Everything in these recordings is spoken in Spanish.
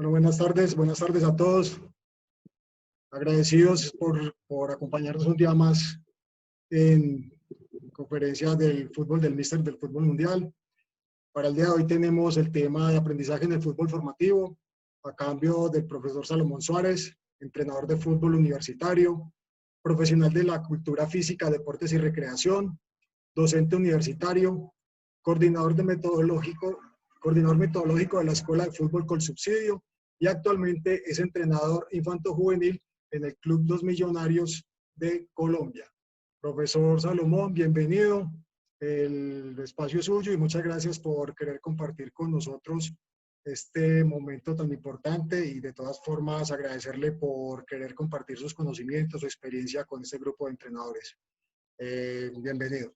Bueno, buenas tardes a todos. Agradecidos por acompañarnos un día más en conferencia del fútbol del Míster del Fútbol Mundial. Para el día de hoy tenemos el tema de aprendizaje en el fútbol formativo, a cambio del profesor Salomón Suárez, entrenador de fútbol universitario, profesional de la cultura física, deportes y recreación, docente universitario, coordinador metodológico de la Escuela de Fútbol con Subsidio y actualmente es entrenador infanto-juvenil en el Club Los Millonarios de Colombia. Profesor Salomón, bienvenido. El espacio es suyo y muchas gracias por querer compartir con nosotros este momento tan importante y de todas formas agradecerle por querer compartir sus conocimientos, su experiencia con este grupo de entrenadores. Bienvenido.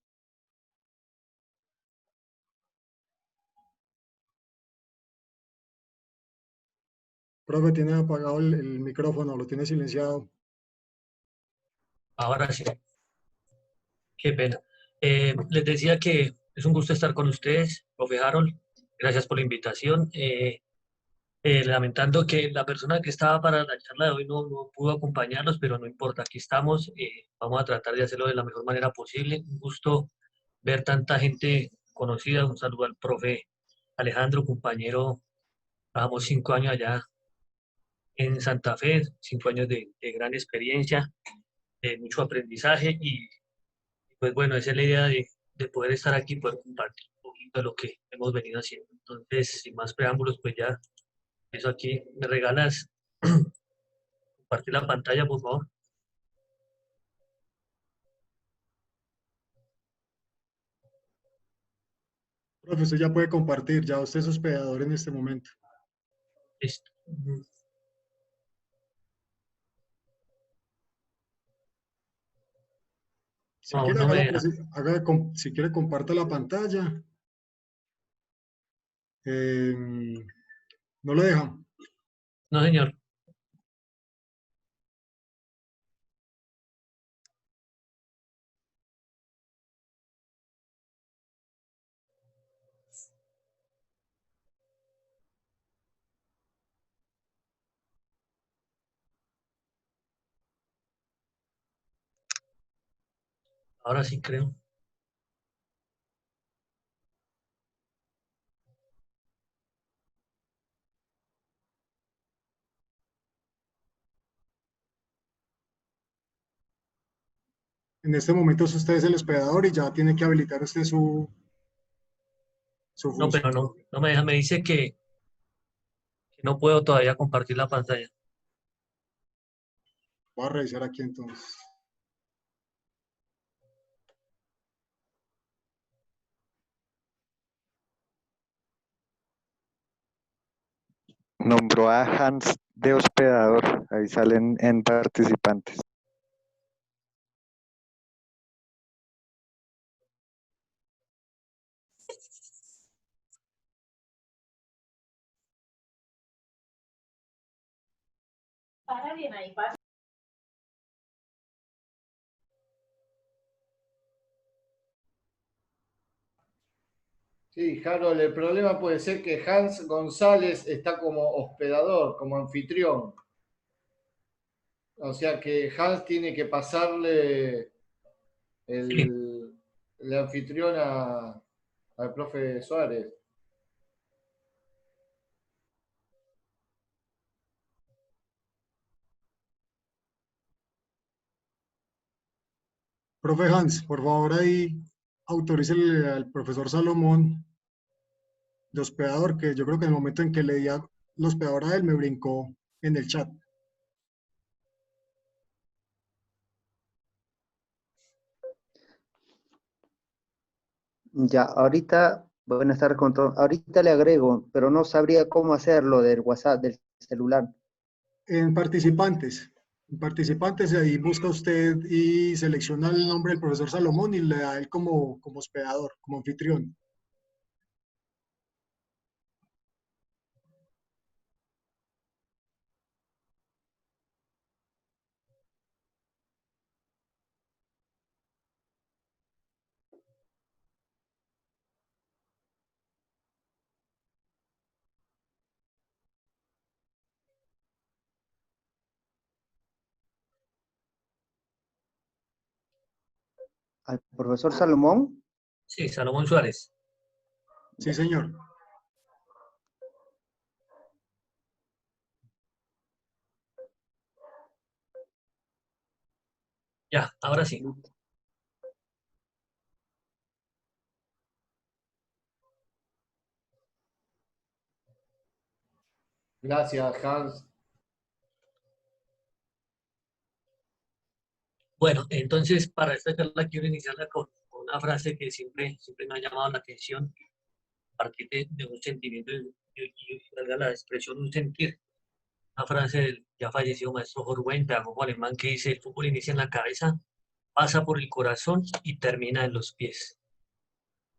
Profe, tiene apagado el micrófono, lo tiene silenciado. Ahora sí, qué pena. Les decía que es un gusto estar con ustedes, profe Harold. Gracias por la invitación. Lamentando que la persona que estaba para la charla de hoy no pudo acompañarnos, pero no importa, aquí estamos. Vamos a tratar de hacerlo de la mejor manera posible. Un gusto ver tanta gente conocida. Un saludo al profe Alejandro, compañero. Trabajamos 5 años allá en Santa Fe, 5 años de gran experiencia, de mucho aprendizaje y pues bueno, esa es la idea de poder estar aquí, poder compartir un poquito de lo que hemos venido haciendo. Entonces, sin más preámbulos, pues ya, eso aquí, ¿me regalas compartir la pantalla, por favor? Profe, usted ya puede compartir, ya usted es hospedador en este momento. Listo. Si No, quiere, no me deja. si quiere, comparta la pantalla. No lo deja. No, señor. Ahora sí creo. En este momento usted es el hospedador y ya tiene que habilitar usted su No, función. pero no me deja. Me dice que no puedo todavía compartir la pantalla. Voy a revisar aquí entonces. Nombró a Hans de hospedador, ahí salen en participantes. Para bien ahí, para. Sí, Harold, el problema puede ser que Hans González está como hospedador, como anfitrión. O sea que Hans tiene que pasarle Sí. el anfitrión al profe Suárez. Profe Hans, por favor ahí autorícele al profesor Salomón de hospedador, que yo creo que en el momento en que le di al hospedador a él me brincó en el chat. Ya, ahorita, buenas tardes con todos. Ahorita le agrego, pero no sabría cómo hacerlo del WhatsApp, del celular. En participantes, ahí busca usted y selecciona el nombre del profesor Salomón y le da a él como hospedador, como anfitrión. al profesor Salomón. Sí, Salomón Suárez. Sí, señor. Ya, ahora sí. Gracias, Hans. Bueno, entonces para esta charla quiero iniciarla con una frase que siempre me ha llamado la atención, a partir de un sentimiento y valga la expresión, un sentir. Una frase del ya fallecido maestro Jorge, pedagogo alemán, que dice: el fútbol inicia en la cabeza, pasa por el corazón y termina en los pies.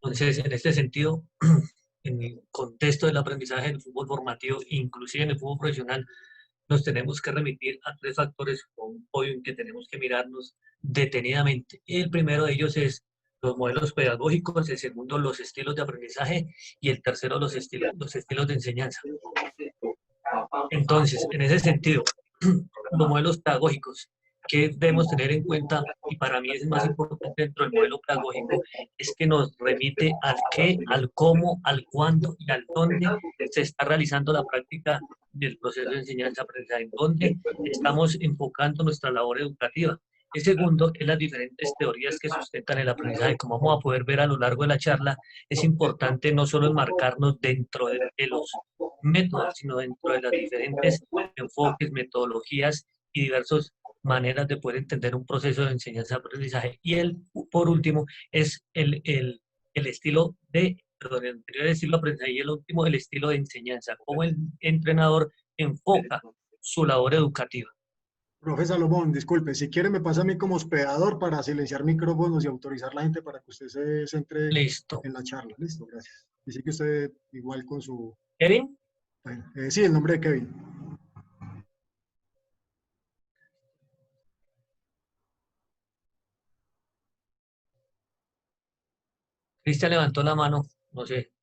Entonces, en este sentido, en el contexto del aprendizaje del fútbol formativo, inclusive en el fútbol profesional, nos tenemos que remitir a tres factores o un podio que tenemos que mirarnos detenidamente. El primero de ellos es los modelos pedagógicos, el segundo los estilos de aprendizaje y el tercero los estilos de enseñanza. Entonces, en ese sentido, los modelos pedagógicos que debemos tener en cuenta, y para mí es más importante dentro del modelo pedagógico, es que nos remite al qué, al cómo, al cuándo y al dónde se está realizando la práctica del proceso de enseñanza-aprendizaje, en dónde estamos enfocando nuestra labor educativa. El segundo es las diferentes teorías que sustentan el aprendizaje. Como vamos a poder ver a lo largo de la charla, es importante no solo enmarcarnos dentro de los métodos, sino dentro de las diferentes enfoques, metodologías y diversas maneras de poder entender un proceso de enseñanza-aprendizaje. Y por último, es el estilo perdón, el anterior estilo de aprendizaje y el último, el estilo de enseñanza, cómo el entrenador enfoca su labor educativa. Profe Salomón, disculpe, si quiere me pasa a mí como hospedador para silenciar micrófonos y autorizar a la gente para que usted se centre Listo. en la charla. Listo, gracias. Y sí que usted igual con su... ¿Kevin? Bueno, sí, el nombre de Kevin. Cristian levantó la mano, no sé.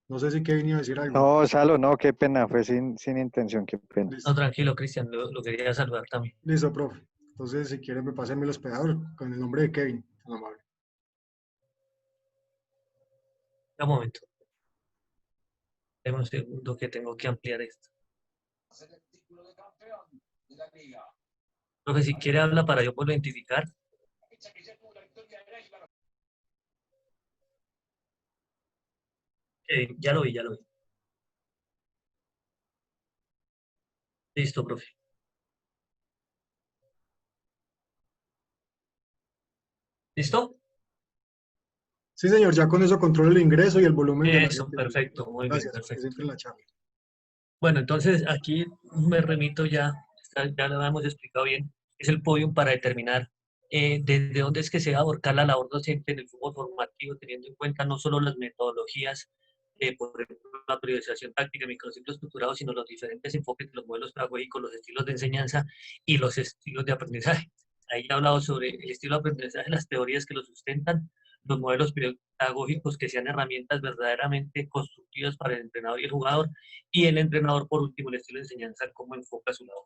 No sé si Kevin iba a decir algo. No, Salo, no, qué pena, fue sin intención, qué pena. Listo, No, tranquilo, Cristian, lo quería saludar también. listo, profe. Entonces, si quiere me pasa a mí el hospedador con el nombre de Kevin. Tan amable. Un momento. Deme un segundo que tengo que ampliar esto. Profe, si quiere habla para yo poderlo identificar. Ya lo vi, ya lo vi. Listo, profe. ¿Listo? Sí, señor, ya con eso controlo el ingreso y el volumen de la Eso, gente. perfecto, muy bien, Gracias, que se perfecto. entre en la charla. Bueno, entonces aquí me remito ya lo hemos explicado bien, es el podium para determinar desde dónde es que se va a aborcar la labor docente en el fútbol formativo, teniendo en cuenta no solo las metodologías, por ejemplo, la priorización táctica, microciclo estructurado, sino los diferentes enfoques de los modelos pedagógicos, los estilos de enseñanza y los estilos de aprendizaje. Ahí he hablado sobre el estilo de aprendizaje, las teorías que lo sustentan, los modelos pedagógicos que sean herramientas verdaderamente constructivas para el entrenador y el jugador, y el entrenador, por último, el estilo de enseñanza, cómo enfoca su labor.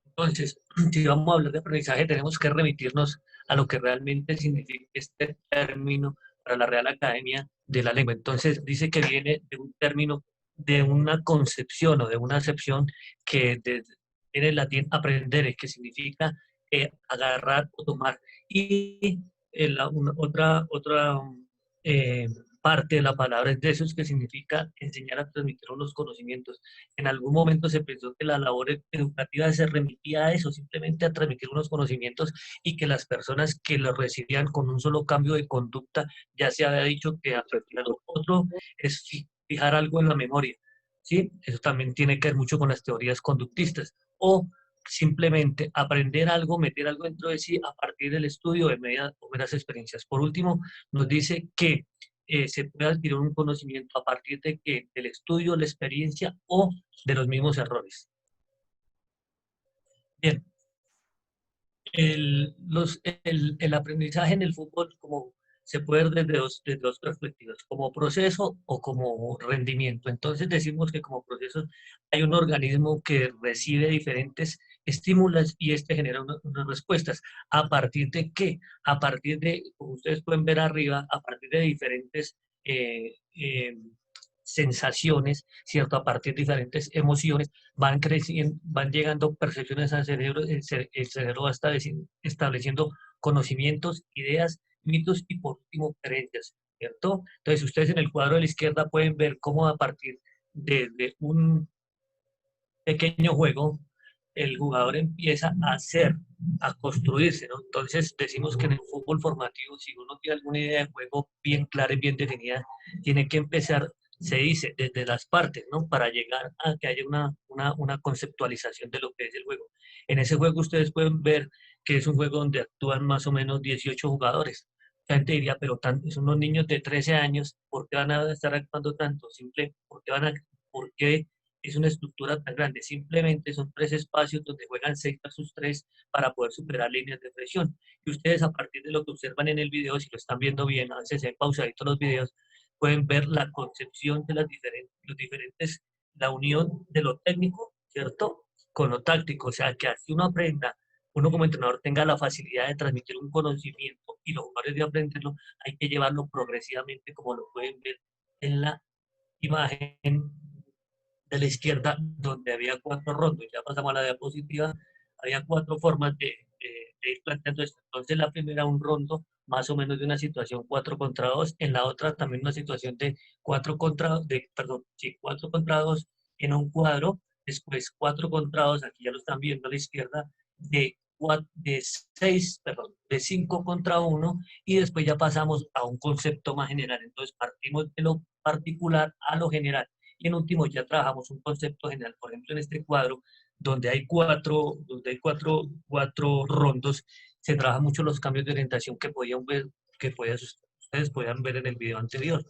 Entonces, si vamos a hablar de aprendizaje, tenemos que remitirnos a lo que realmente significa este término para la Real Academia de la Lengua. Entonces, dice que viene de un término, de una concepción o de una acepción que viene del latín aprendere, que significa agarrar o tomar. Y otra eh, parte de la palabra es de eso, que significa enseñar a transmitir unos conocimientos. En algún momento se pensó que la labor educativa se remitía a eso, simplemente a transmitir unos conocimientos, y que las personas que lo recibían con un solo cambio de conducta, ya se había dicho que aprender otro es fijar algo en la memoria, ¿sí? Eso también tiene que ver mucho con las teorías conductistas. O simplemente aprender algo, meter algo dentro de sí a partir del estudio de meras experiencias. Por último, nos dice que se puede adquirir un conocimiento a partir de que del estudio, la experiencia o de los mismos errores. Bien, el aprendizaje en el fútbol, como se puede ver desde dos perspectivas, como proceso o como rendimiento. Entonces decimos que como proceso hay un organismo que recibe diferentes estímulos y este genera unas respuestas. ¿A partir de qué? A partir de, como ustedes pueden ver arriba, a partir de diferentes sensaciones, ¿cierto? A partir de diferentes emociones, van creciendo, van llegando percepciones al cerebro, el cerebro va estableciendo conocimientos, ideas, mitos y por último creencias, ¿cierto? Entonces ustedes en el cuadro de la izquierda pueden ver cómo a partir de un pequeño juego, el jugador empieza a hacer, a construirse, ¿no? Entonces decimos que en el fútbol formativo, si uno tiene alguna idea de juego bien clara y bien definida, tiene que empezar, se dice, desde las partes, ¿no? Para llegar a que haya una conceptualización de lo que es el juego. En ese juego ustedes pueden ver que es un juego donde actúan más o menos 18 jugadores. La gente diría, pero son unos niños de 13 años, ¿por qué van a estar actuando tanto? Simple, ¿por qué es una estructura tan grande? Simplemente son 3 espacios donde juegan 6 versus 3 para poder superar líneas de presión. Y ustedes a partir de lo que observan en el video, si lo están viendo bien, a veces se ven pausaditos los videos, pueden ver la concepción de los diferentes, la unión de lo técnico, ¿cierto? Con lo táctico. O sea, que así uno aprenda, uno como entrenador tenga la facilidad de transmitir un conocimiento y los jugadores de aprenderlo, hay que llevarlo progresivamente, como lo pueden ver en la imagen de la izquierda, donde había 4 rondos. Ya pasamos a la diapositiva, había 4 formas de ir planteando esto. Entonces la primera, un rondo más o menos de una situación 4 contra 2, en la otra también una situación de 4 contra, perdón, sí, 4 contra 2 en un cuadro, después 4 contra 2, aquí ya lo están viendo a la izquierda, de 6, perdón, de 5 contra 1, y después ya pasamos a un concepto más general. Entonces partimos de lo particular a lo general. Y en último ya trabajamos un concepto general. Por ejemplo, en este cuadro, donde hay cuatro rondos, se trabaja mucho los cambios de orientación que podían ver, ustedes podían ver en el video anterior.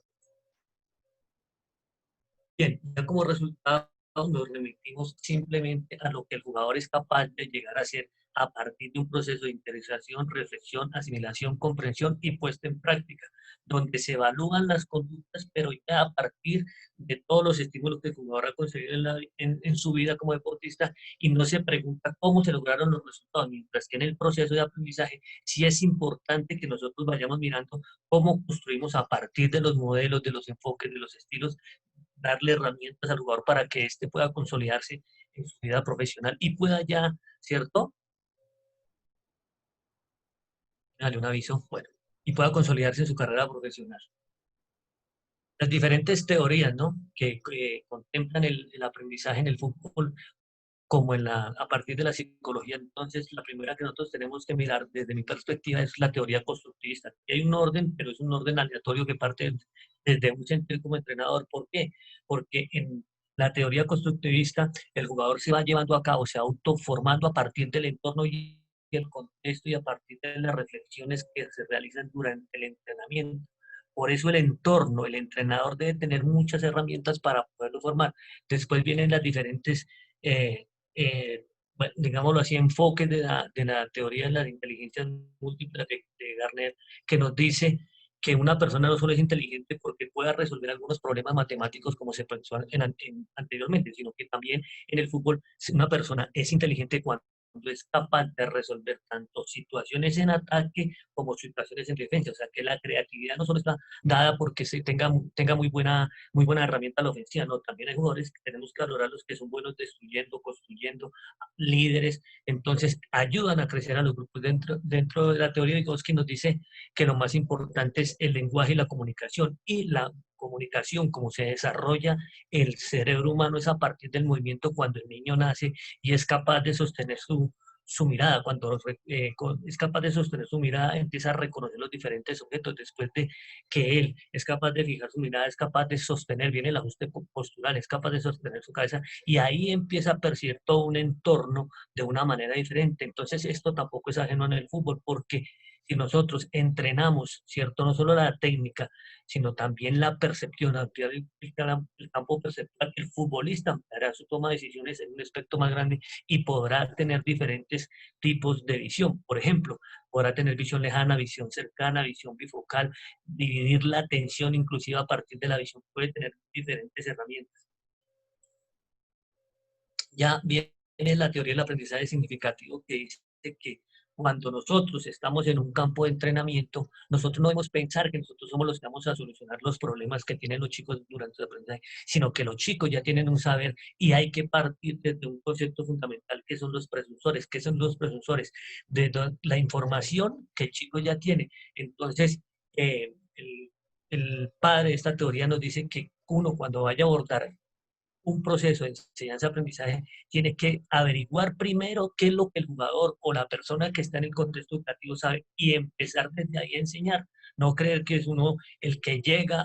Bien, ya como resultado nos remitimos simplemente a lo que el jugador es capaz de llegar a hacer a partir de un proceso de interiorización, reflexión, asimilación, comprensión y puesta en práctica, donde se evalúan las conductas, pero ya a partir de todos los estímulos que el jugador ha conseguido en su vida como deportista, y no se pregunta cómo se lograron los resultados, mientras que en el proceso de aprendizaje sí es importante que nosotros vayamos mirando cómo construimos a partir de los modelos, de los enfoques, de los estilos, darle herramientas al jugador para que éste pueda consolidarse en su vida profesional y pueda ya, ¿cierto? Dale un aviso, bueno, y pueda consolidarse en su carrera profesional. Las diferentes teorías, ¿no? Que contemplan el aprendizaje en el fútbol, como a partir de la psicología. Entonces, la primera que nosotros tenemos que mirar desde mi perspectiva es la teoría constructivista. Y hay un orden, pero es un orden aleatorio que parte desde un sentir como entrenador. ¿Por qué? Porque en la teoría constructivista el jugador se va llevando a cabo, se va autoformando a partir del entorno y el contexto y a partir de las reflexiones que se realizan durante el entrenamiento. Por eso el entorno, el entrenador debe tener muchas herramientas para poderlo formar. Después vienen las diferentes bueno, digámoslo así, enfoques de la teoría de las inteligencias múltiples de Garner, que nos dice que una persona no solo es inteligente porque pueda resolver algunos problemas matemáticos como se pensó anteriormente, sino que también en el fútbol una persona es inteligente cuando es capaz de resolver tanto situaciones en ataque como situaciones en defensa. O sea, que la creatividad no solo está dada porque tenga muy buena herramienta a la ofensiva, no, también hay jugadores que tenemos que valorar, los que son buenos destruyendo, construyendo, líderes, entonces ayudan a crecer a los grupos. Dentro de la teoría de Vygotsky nos dice que lo más importante es el lenguaje y la comunicación, y la comunicación, como se desarrolla el cerebro humano, es a partir del movimiento cuando el niño nace y es capaz de sostener su mirada. Cuando es capaz de sostener su mirada, empieza a reconocer los diferentes objetos. Después de que él es capaz de fijar su mirada, es capaz de sostener bien el ajuste postural, es capaz de sostener su cabeza, y ahí empieza a percibir todo un entorno de una manera diferente. Entonces esto tampoco es ajeno en el fútbol, porque si nosotros entrenamos, ¿cierto? No solo la técnica, sino también la percepción, ampliar el campo perceptual, el futbolista ampliará su toma de decisiones en un aspecto más grande y podrá tener diferentes tipos de visión. Por ejemplo, podrá tener visión lejana, visión cercana, visión bifocal, dividir la atención inclusive a partir de la visión, puede tener diferentes herramientas. Ya viene la teoría del aprendizaje significativo que dice que cuando nosotros estamos en un campo de entrenamiento, nosotros no debemos pensar que nosotros somos los que vamos a solucionar los problemas que tienen los chicos durante el aprendizaje, sino que los chicos ya tienen un saber y hay que partir desde un concepto fundamental que son los precursores. ¿Qué son los precursores? De la información que el chico ya tiene. Entonces, el padre de esta teoría nos dice que uno cuando vaya a abordar un proceso de enseñanza-aprendizaje, tiene que averiguar primero qué es lo que el jugador o la persona que está en el contexto educativo sabe y empezar desde ahí a enseñar. No creer que es uno el que llega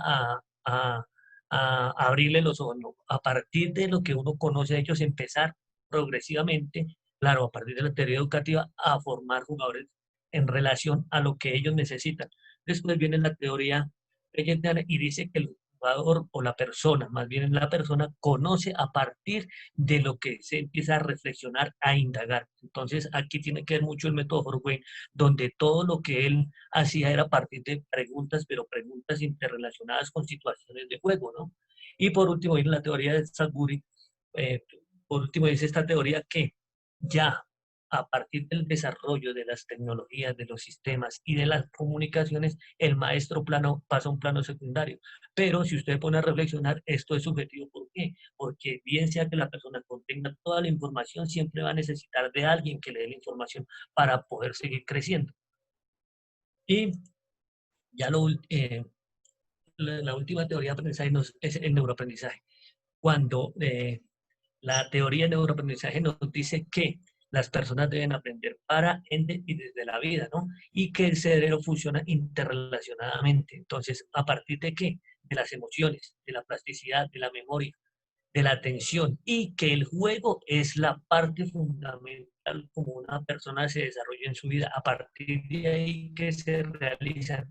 a abrirle los ojos. No. A partir de lo que uno conoce de ellos, empezar progresivamente, claro, a partir de la teoría educativa, a formar jugadores en relación a lo que ellos necesitan. Después viene la teoría y dice que el jugador o la persona, más bien la persona, conoce a partir de lo que se empieza a reflexionar, a indagar. Entonces, aquí tiene que ver mucho el método Horween, donde todo lo que él hacía era a partir de preguntas, pero preguntas interrelacionadas con situaciones de juego, ¿no? Y por último, viene la teoría de Sadhguru. Por último, dice esta teoría que ya a partir del desarrollo de las tecnologías, de los sistemas y de las comunicaciones, el maestro pasa a un plano secundario. Pero si usted pone a reflexionar, esto es subjetivo. ¿Por qué? Porque bien sea que la persona contenga toda la información, siempre va a necesitar de alguien que le dé la información para poder seguir creciendo. Y ya la última teoría de aprendizaje es el neuroaprendizaje. Cuando la teoría de neuroaprendizaje nos dice que las personas deben aprender para, ende y desde la vida, ¿no? Y que el cerebro funciona interrelacionadamente. Entonces, ¿a partir de qué? De las emociones, de la plasticidad, de la memoria, de la atención, y que el juego es la parte fundamental como una persona se desarrolla en su vida. A partir de ahí que se realizan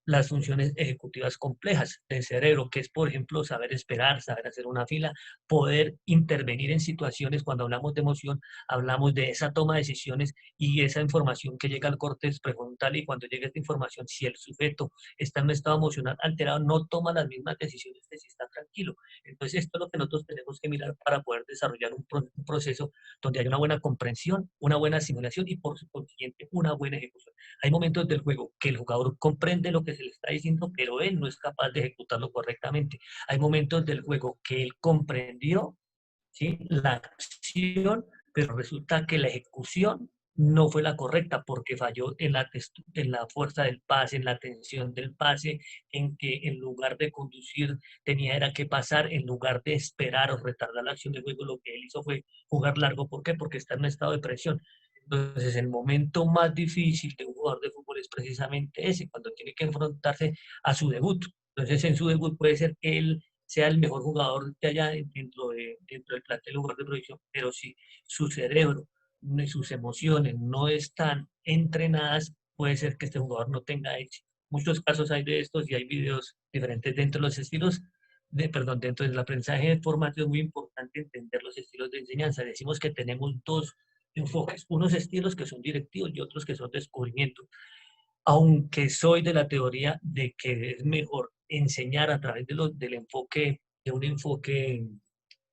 las funciones ejecutivas complejas del cerebro, que es, por ejemplo, saber esperar, saber hacer una fila, poder intervenir en situaciones. Cuando hablamos de emoción, hablamos de esa toma de decisiones y esa información que llega al córtex prefrontal, y cuando llega esta información, si el sujeto está en un estado emocional alterado, no toma las mismas decisiones que si está tranquilo. Entonces, esto es lo que nosotros tenemos que mirar para poder desarrollar un proceso donde haya una buena comprensión, una buena asimilación y, por consiguiente, una buena ejecución. Hay momentos del juego que el jugador comprende lo que se le está diciendo, pero él no es capaz de ejecutarlo correctamente. Hay momentos del juego que él comprendió, ¿sí?, la acción, pero resulta que la ejecución no fue la correcta porque falló en la fuerza del pase, en la tensión del pase, en que en lugar de conducir tenía era que pasar, en lugar de esperar o retardar la acción de juego, lo que él hizo fue jugar largo. ¿Por qué? Porque está en un estado de presión. Entonces, el momento más difícil de un jugador de fútbol es precisamente ese, cuando tiene que enfrentarse a su debut. Entonces, en su debut puede ser que él sea el mejor jugador que haya dentro del plantel, lugar de proyección, pero si su cerebro y sus emociones no están entrenadas, puede ser que este jugador no tenga éxito. Muchos casos hay de estos y hay videos diferentes dentro de los estilos dentro del aprendizaje formativo. Es muy importante entender los estilos de enseñanza. Decimos que tenemos dos enfoques, unos estilos que son directivos y otros que son descubrimiento. Aunque soy de la teoría de que es mejor enseñar a través del enfoque, de un enfoque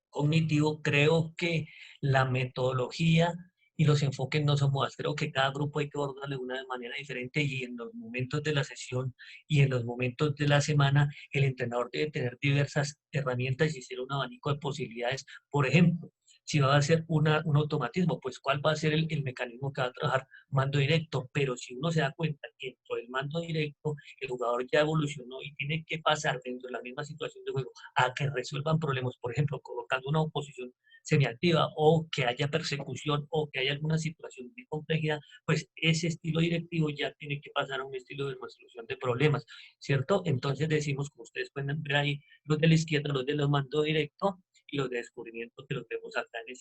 cognitivo, creo que la metodología y los enfoques no son modas. Creo que cada grupo hay que abordarlo de una manera diferente, y en los momentos de la sesión y en los momentos de la semana, el entrenador debe tener diversas herramientas y hacer un abanico de posibilidades. Por ejemplo, si va a hacer un automatismo, pues cuál va a ser el mecanismo que va a trabajar, mando directo. Pero si uno se da cuenta que dentro del mando directo el jugador ya evolucionó y tiene que pasar dentro de la misma situación de juego a que resuelvan problemas, por ejemplo, colocando una oposición semiactiva, o que haya persecución, o que haya alguna situación de complejidad, pues ese estilo directivo ya tiene que pasar a un estilo de resolución de problemas, ¿cierto? Entonces decimos, como ustedes pueden ver ahí, los de la izquierda, los de los mando directo, y los de descubrimiento, que los vemos acá en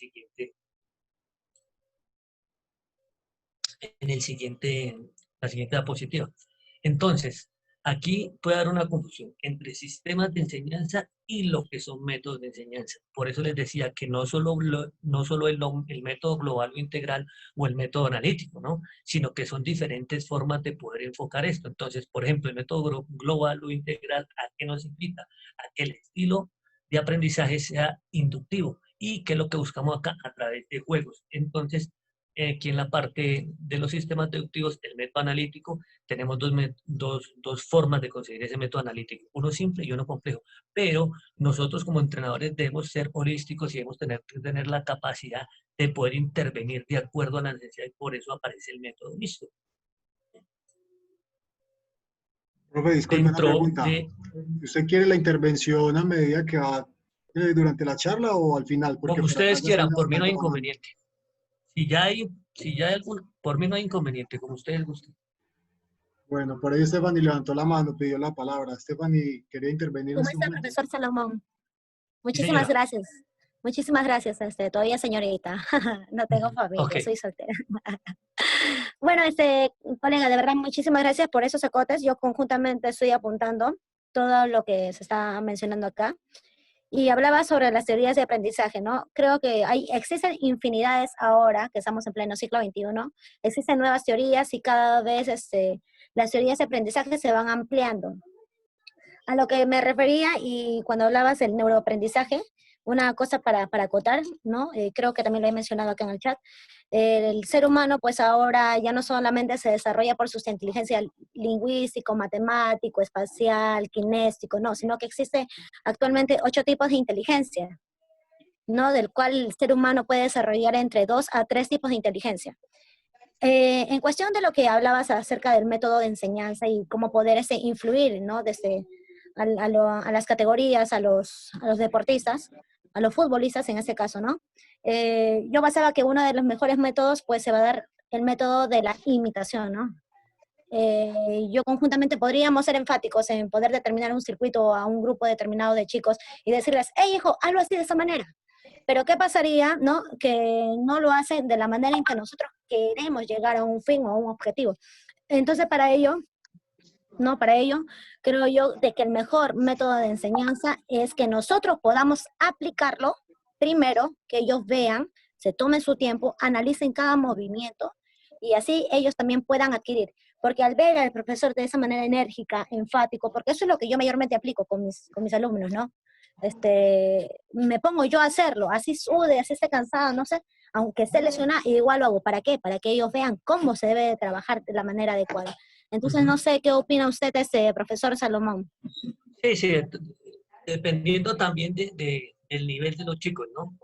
la siguiente diapositiva. Entonces, Aquí puede haber una confusión entre sistemas de enseñanza y lo que son métodos de enseñanza. Por eso les decía que no solo, no solo el método global o integral o el método analítico, ¿no? Sino que son diferentes formas de poder enfocar esto. Entonces, por ejemplo, el método global o integral, ¿a qué nos invita? A que el estilo de aprendizaje sea inductivo. ¿Y qué es lo que buscamos acá? A través de juegos. Entonces, aquí en la parte de los sistemas deductivos, el método analítico, tenemos dos formas de conseguir ese método analítico, uno simple y uno complejo, pero nosotros como entrenadores debemos ser holísticos y debemos tener la capacidad de poder intervenir de acuerdo a la necesidad y por eso aparece el método mixto. Profe, disculpe una Dentro pregunta. de, ¿Usted quiere la intervención a medida que va durante la charla o al final? Porque como por acá ustedes ya se quieran, me por mí está no hay acabando. inconveniente. Si ya hay algún, por mí no hay inconveniente, como ustedes gusten. Bueno, por ahí Stephanie levantó la mano, pidió la palabra. Stephanie, ¿quería intervenir en ¿Cómo este está, momento? profesor Salomón? Sí, Muchísimas señora. gracias. Muchísimas gracias, todavía señorita. No tengo Ok. familia, soy soltera. Bueno, colega, de verdad, muchísimas gracias por esos acotes. Yo conjuntamente estoy apuntando todo lo que se está mencionando acá. Y hablaba sobre las teorías de aprendizaje, ¿no? Creo que existen infinidades ahora, que estamos en pleno siglo XXI, existen nuevas teorías y cada vez las teorías de aprendizaje se van ampliando. A lo que me refería y cuando hablabas del neuroaprendizaje, una cosa para acotar, ¿no? Creo que también lo he mencionado acá en el chat. El ser humano, pues ahora ya no solamente se desarrolla por su inteligencia lingüístico, matemático, espacial, kinéstico, no, sino que existe actualmente 8 tipos de inteligencia, ¿no? Del cual el ser humano puede desarrollar entre 2 a 3 tipos de inteligencia. En cuestión de lo que hablabas acerca del método de enseñanza y cómo poder influir, ¿no? Desde a las categorías, a los deportistas, a los futbolistas en este caso, ¿no? Yo basaba que uno de los mejores métodos, pues se va a dar el método de la imitación, ¿no? Yo conjuntamente podríamos ser enfáticos en poder determinar un circuito a un grupo determinado de chicos y decirles, hey hijo, hazlo así de esa manera. Pero ¿qué pasaría, no? Que no lo hacen de la manera en que nosotros queremos llegar a un fin o a un objetivo. Entonces, para ello, ¿no? Para ello, creo yo de que el mejor método de enseñanza es que nosotros podamos aplicarlo primero, que ellos vean, se tomen su tiempo, analicen cada movimiento y así ellos también puedan adquirir. Porque al ver al profesor de esa manera enérgica, enfático, porque eso es lo que yo mayormente aplico con mis alumnos, ¿no? Me pongo yo a hacerlo, así sude, así esté cansada, no sé, aunque esté lesionada, igual lo hago. ¿Para qué? Para que ellos vean cómo se debe de trabajar de la manera adecuada. Entonces, no sé qué opina usted, profesor Salomón. Sí, sí, dependiendo también del nivel de los chicos, ¿no?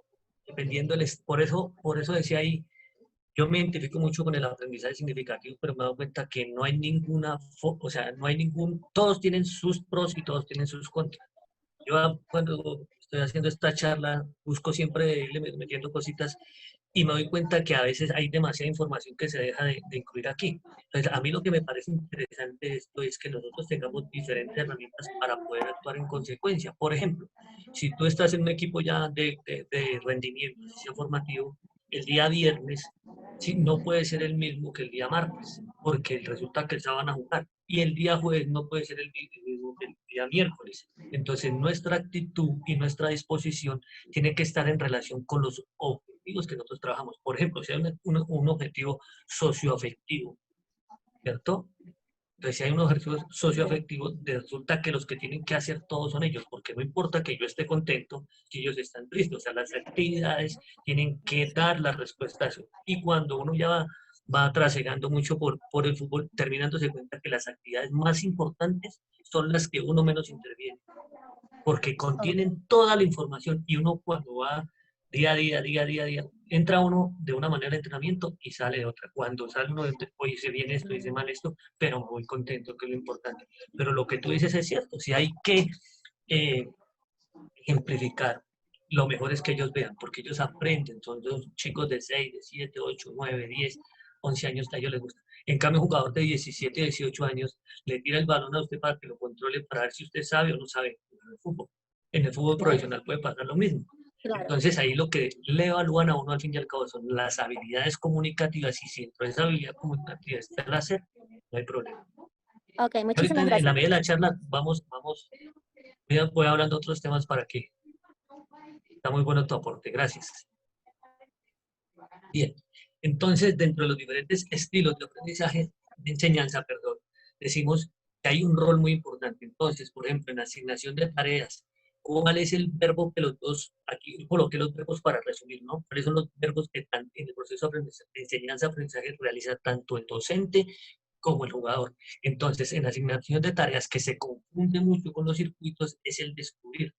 Dependiendo por eso decía ahí, yo me identifico mucho con el aprendizaje significativo, pero me he dado cuenta que no hay o sea, no hay todos tienen sus pros y todos tienen sus contras. Yo cuando estoy haciendo esta charla busco siempre irle metiendo cositas y me doy cuenta que a veces hay demasiada información que se deja de incluir aquí. Entonces, a mí lo que me parece interesante de esto es que nosotros tengamos diferentes herramientas para poder actuar en consecuencia. Por ejemplo, si tú estás en un equipo ya de rendimiento, sea formativo, el día viernes sí, no puede ser el mismo que el día martes, porque resulta que se van a jugar. Y el día jueves no puede ser el mismo que el día miércoles. Entonces, nuestra actitud y nuestra disposición tiene que estar en relación con los objetivos que nosotros trabajamos. Por ejemplo, si hay un objetivo socioafectivo, ¿cierto? Entonces, si hay un objetivo socioafectivo, resulta que los que tienen que hacer todos son ellos, porque no importa que yo esté contento si ellos están tristes. O sea, las actividades tienen que dar la respuesta a eso. Y cuando uno ya va trasegando mucho por el fútbol, terminándose cuenta que las actividades más importantes son las que uno menos interviene, porque contienen toda la información y uno cuando va día a día, entra uno de una manera de entrenamiento y sale de otra. Cuando sale uno de, oye, hice bien esto, hice mal esto, pero muy contento, que es lo importante. Pero lo que tú dices es cierto, si hay que eh, ejemplificar, lo mejor es que ellos vean, porque ellos aprenden, son los chicos de 6, de 7, 8, 9, 10, 11 años que a ellos les gusta. En cambio, un jugador de 17, 18 años le tira el balón a usted para que lo controle, para ver si usted sabe o no sabe en el fútbol. En el fútbol profesional puede pasar lo mismo. Claro. Entonces ahí lo que le evalúan a uno al fin y al cabo son las habilidades comunicativas y si dentro de esa habilidad comunicativa está el hacer, no hay problema. Ok, Ahorita muchísimas en la gracias. medida de la charla voy hablando de otros temas para que está muy bueno tu aporte. Gracias. Bien, entonces dentro de los diferentes estilos de aprendizaje, de enseñanza, perdón, decimos que hay un rol muy importante. Entonces, por ejemplo, en la asignación de tareas, ¿cuál es el verbo que los dos, aquí coloqué los verbos para resumir, ¿no? ¿Cuáles son los verbos que en el proceso de enseñanza-aprendizaje realiza tanto el docente como el jugador? Entonces, en la asignación de tareas que se confunde mucho con los circuitos es el descubrir,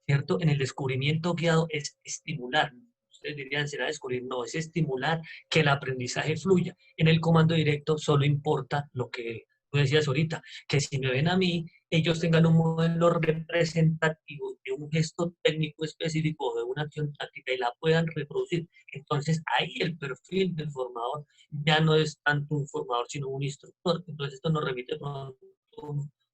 ¿cierto? En el descubrimiento guiado es estimular. Ustedes dirían, será descubrir, no, es estimular que el aprendizaje fluya. En el comando directo solo importa lo que tú decías ahorita, que si me ven a mí, ellos tengan un modelo representativo de un gesto técnico específico, de una acción táctica y la puedan reproducir. Entonces ahí el perfil del formador ya no es tanto un formador, sino un instructor. Entonces esto nos remite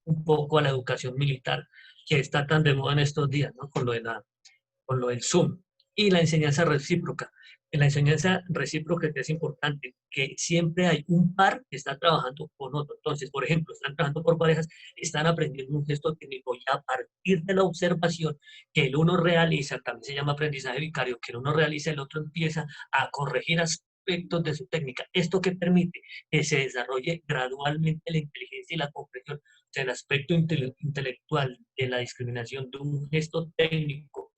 un poco a la educación militar, que está tan de moda en estos días, ¿no? Con lo del Zoom. Y la enseñanza recíproca. En la enseñanza recíproca es importante que siempre hay un par que está trabajando con otro. Entonces, por ejemplo, están trabajando por parejas, están aprendiendo un gesto técnico y a partir de la observación que el uno realiza, también se llama aprendizaje vicario, que el uno realiza, el otro empieza a corregir aspectos de su técnica. Esto que permite que se desarrolle gradualmente la inteligencia y la comprensión, o sea, el aspecto intelectual de la discriminación de un gesto técnico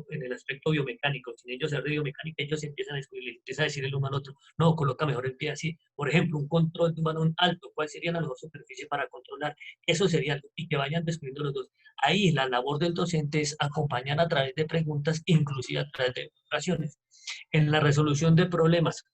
en el aspecto biomecánico. Sin ellos saber de biomecánica, ellos empiezan a descubrir, empieza a decir el uno al otro, no, coloca mejor el pie así. Por ejemplo, un control de un balón alto, ¿cuál sería la mejor superficie para controlar? Eso sería algo, y que vayan descubriendo los dos. Ahí la labor del docente es acompañar a través de preguntas, inclusive a través de demostraciones. En la resolución de problemas,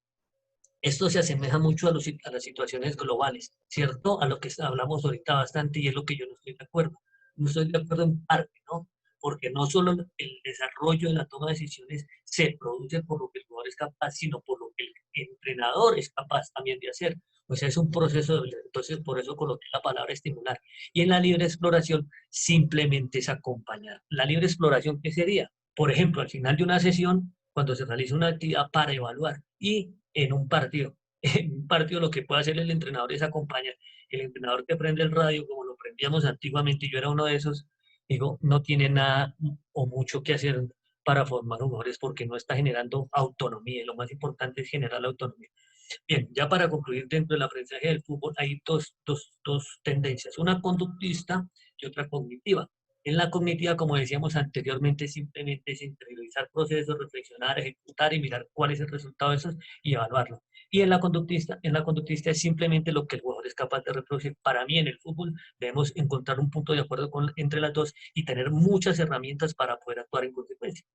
esto se asemeja mucho a las situaciones globales, ¿cierto? A lo que hablamos ahorita bastante y es lo que yo no estoy de acuerdo. No estoy de acuerdo en parte, ¿no? Porque no solo el desarrollo de la toma de decisiones se produce por lo que el jugador es capaz, sino por lo que el entrenador es capaz también de hacer. O sea, es un proceso, entonces por eso coloqué la palabra estimular. Y en la libre exploración simplemente es acompañar. La libre exploración, ¿qué sería? Por ejemplo, al final de una sesión, cuando se realiza una actividad para evaluar y en un partido. En un partido lo que puede hacer el entrenador es acompañar. El entrenador que prende el radio, como lo prendíamos antiguamente, yo era uno de esos, digo, no tiene nada o mucho que hacer para formar jugadores porque no está generando autonomía y lo más importante es generar la autonomía. Bien, ya para concluir, dentro del aprendizaje del fútbol hay dos tendencias, una conductista y otra cognitiva. En la cognitiva, como decíamos anteriormente, simplemente es interiorizar procesos, reflexionar, ejecutar y mirar cuál es el resultado de esos y evaluarlo. Y en la conductista es simplemente lo que el jugador es capaz de reproducir. Para mí en el fútbol debemos encontrar un punto de acuerdo entre las dos y tener muchas herramientas para poder actuar en consecuencia.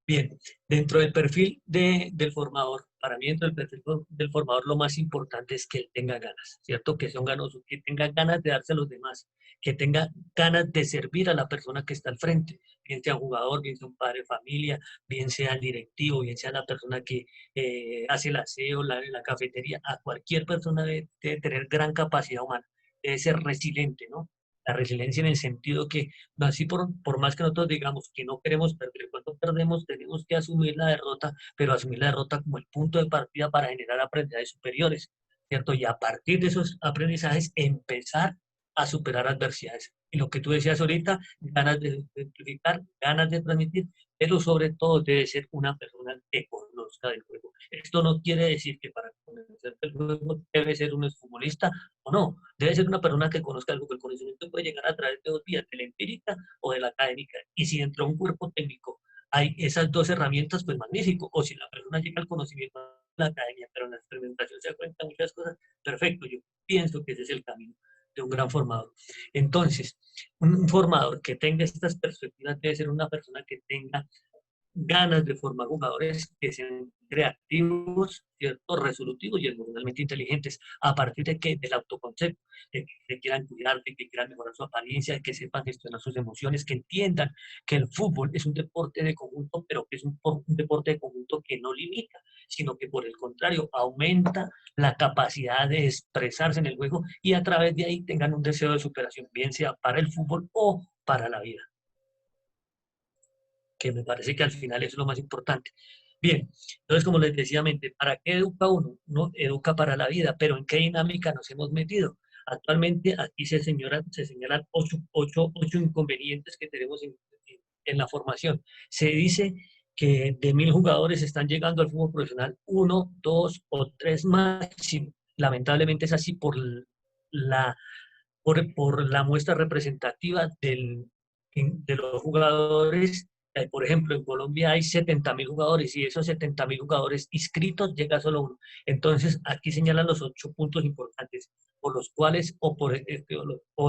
Bien, dentro del perfil del formador, para mí dentro del perfil del formador lo más importante es que él tenga ganas, ¿cierto? Que sea un ganoso, que tenga ganas de darse a los demás, que tenga ganas de servir a la persona que está al frente, bien sea un jugador, bien sea un padre de familia, bien sea el directivo, bien sea la persona que hace el aseo, la cafetería, a cualquier persona debe tener gran capacidad humana, debe ser resiliente, ¿no? La resiliencia en el sentido que así por más que nosotros digamos que no queremos perder, cuando perdemos tenemos que asumir la derrota, pero asumir la derrota como el punto de partida para generar aprendizajes superiores, ¿cierto? Y a partir de esos aprendizajes empezar a superar adversidades. Y lo que tú decías ahorita, ganas de simplificar, ganas de transmitir, pero sobre todo debe ser una persona que conozca del juego. Esto no quiere decir que para conocer el juego debe ser un exfutbolista o no, debe ser una persona que conozca algo, que el conocimiento puede llegar a través de dos vías, de la empírica o de la académica. Y si dentro de un cuerpo técnico hay esas dos herramientas, pues magnífico. O si la persona llega al conocimiento de la academia, pero en la experimentación se da cuenta de muchas cosas, perfecto. Yo pienso que ese es el camino de un gran formador. Entonces, un formador que tenga estas perspectivas debe ser una persona que tenga ganas de formar jugadores que sean creativos, ¿cierto? Resolutivos y emocionalmente inteligentes, a partir de que del autoconcepto, de que quieran cuidar, de que quieran mejorar su apariencia, de que sepan gestionar sus emociones, que entiendan que el fútbol es un deporte de conjunto, pero que es un deporte de conjunto que no limita, sino que por el contrario aumenta la capacidad de expresarse en el juego y a través de ahí tengan un deseo de superación, bien sea para el fútbol o para la vida, que me parece que al final eso es lo más importante. Bien, entonces como les decía, ¿para qué educa uno? Uno educa para la vida, pero ¿en qué dinámica nos hemos metido? Actualmente aquí se señalan ocho inconvenientes que tenemos en la formación. Se dice que de 1000 jugadores están llegando al fútbol profesional, 1, 2 o 3 máximo. Lamentablemente es así la, por la muestra representativa de los jugadores. Por ejemplo, en Colombia hay 70.000 jugadores y esos 70.000 jugadores inscritos llega solo uno. Entonces, aquí señalan los 8 puntos importantes por los cuales o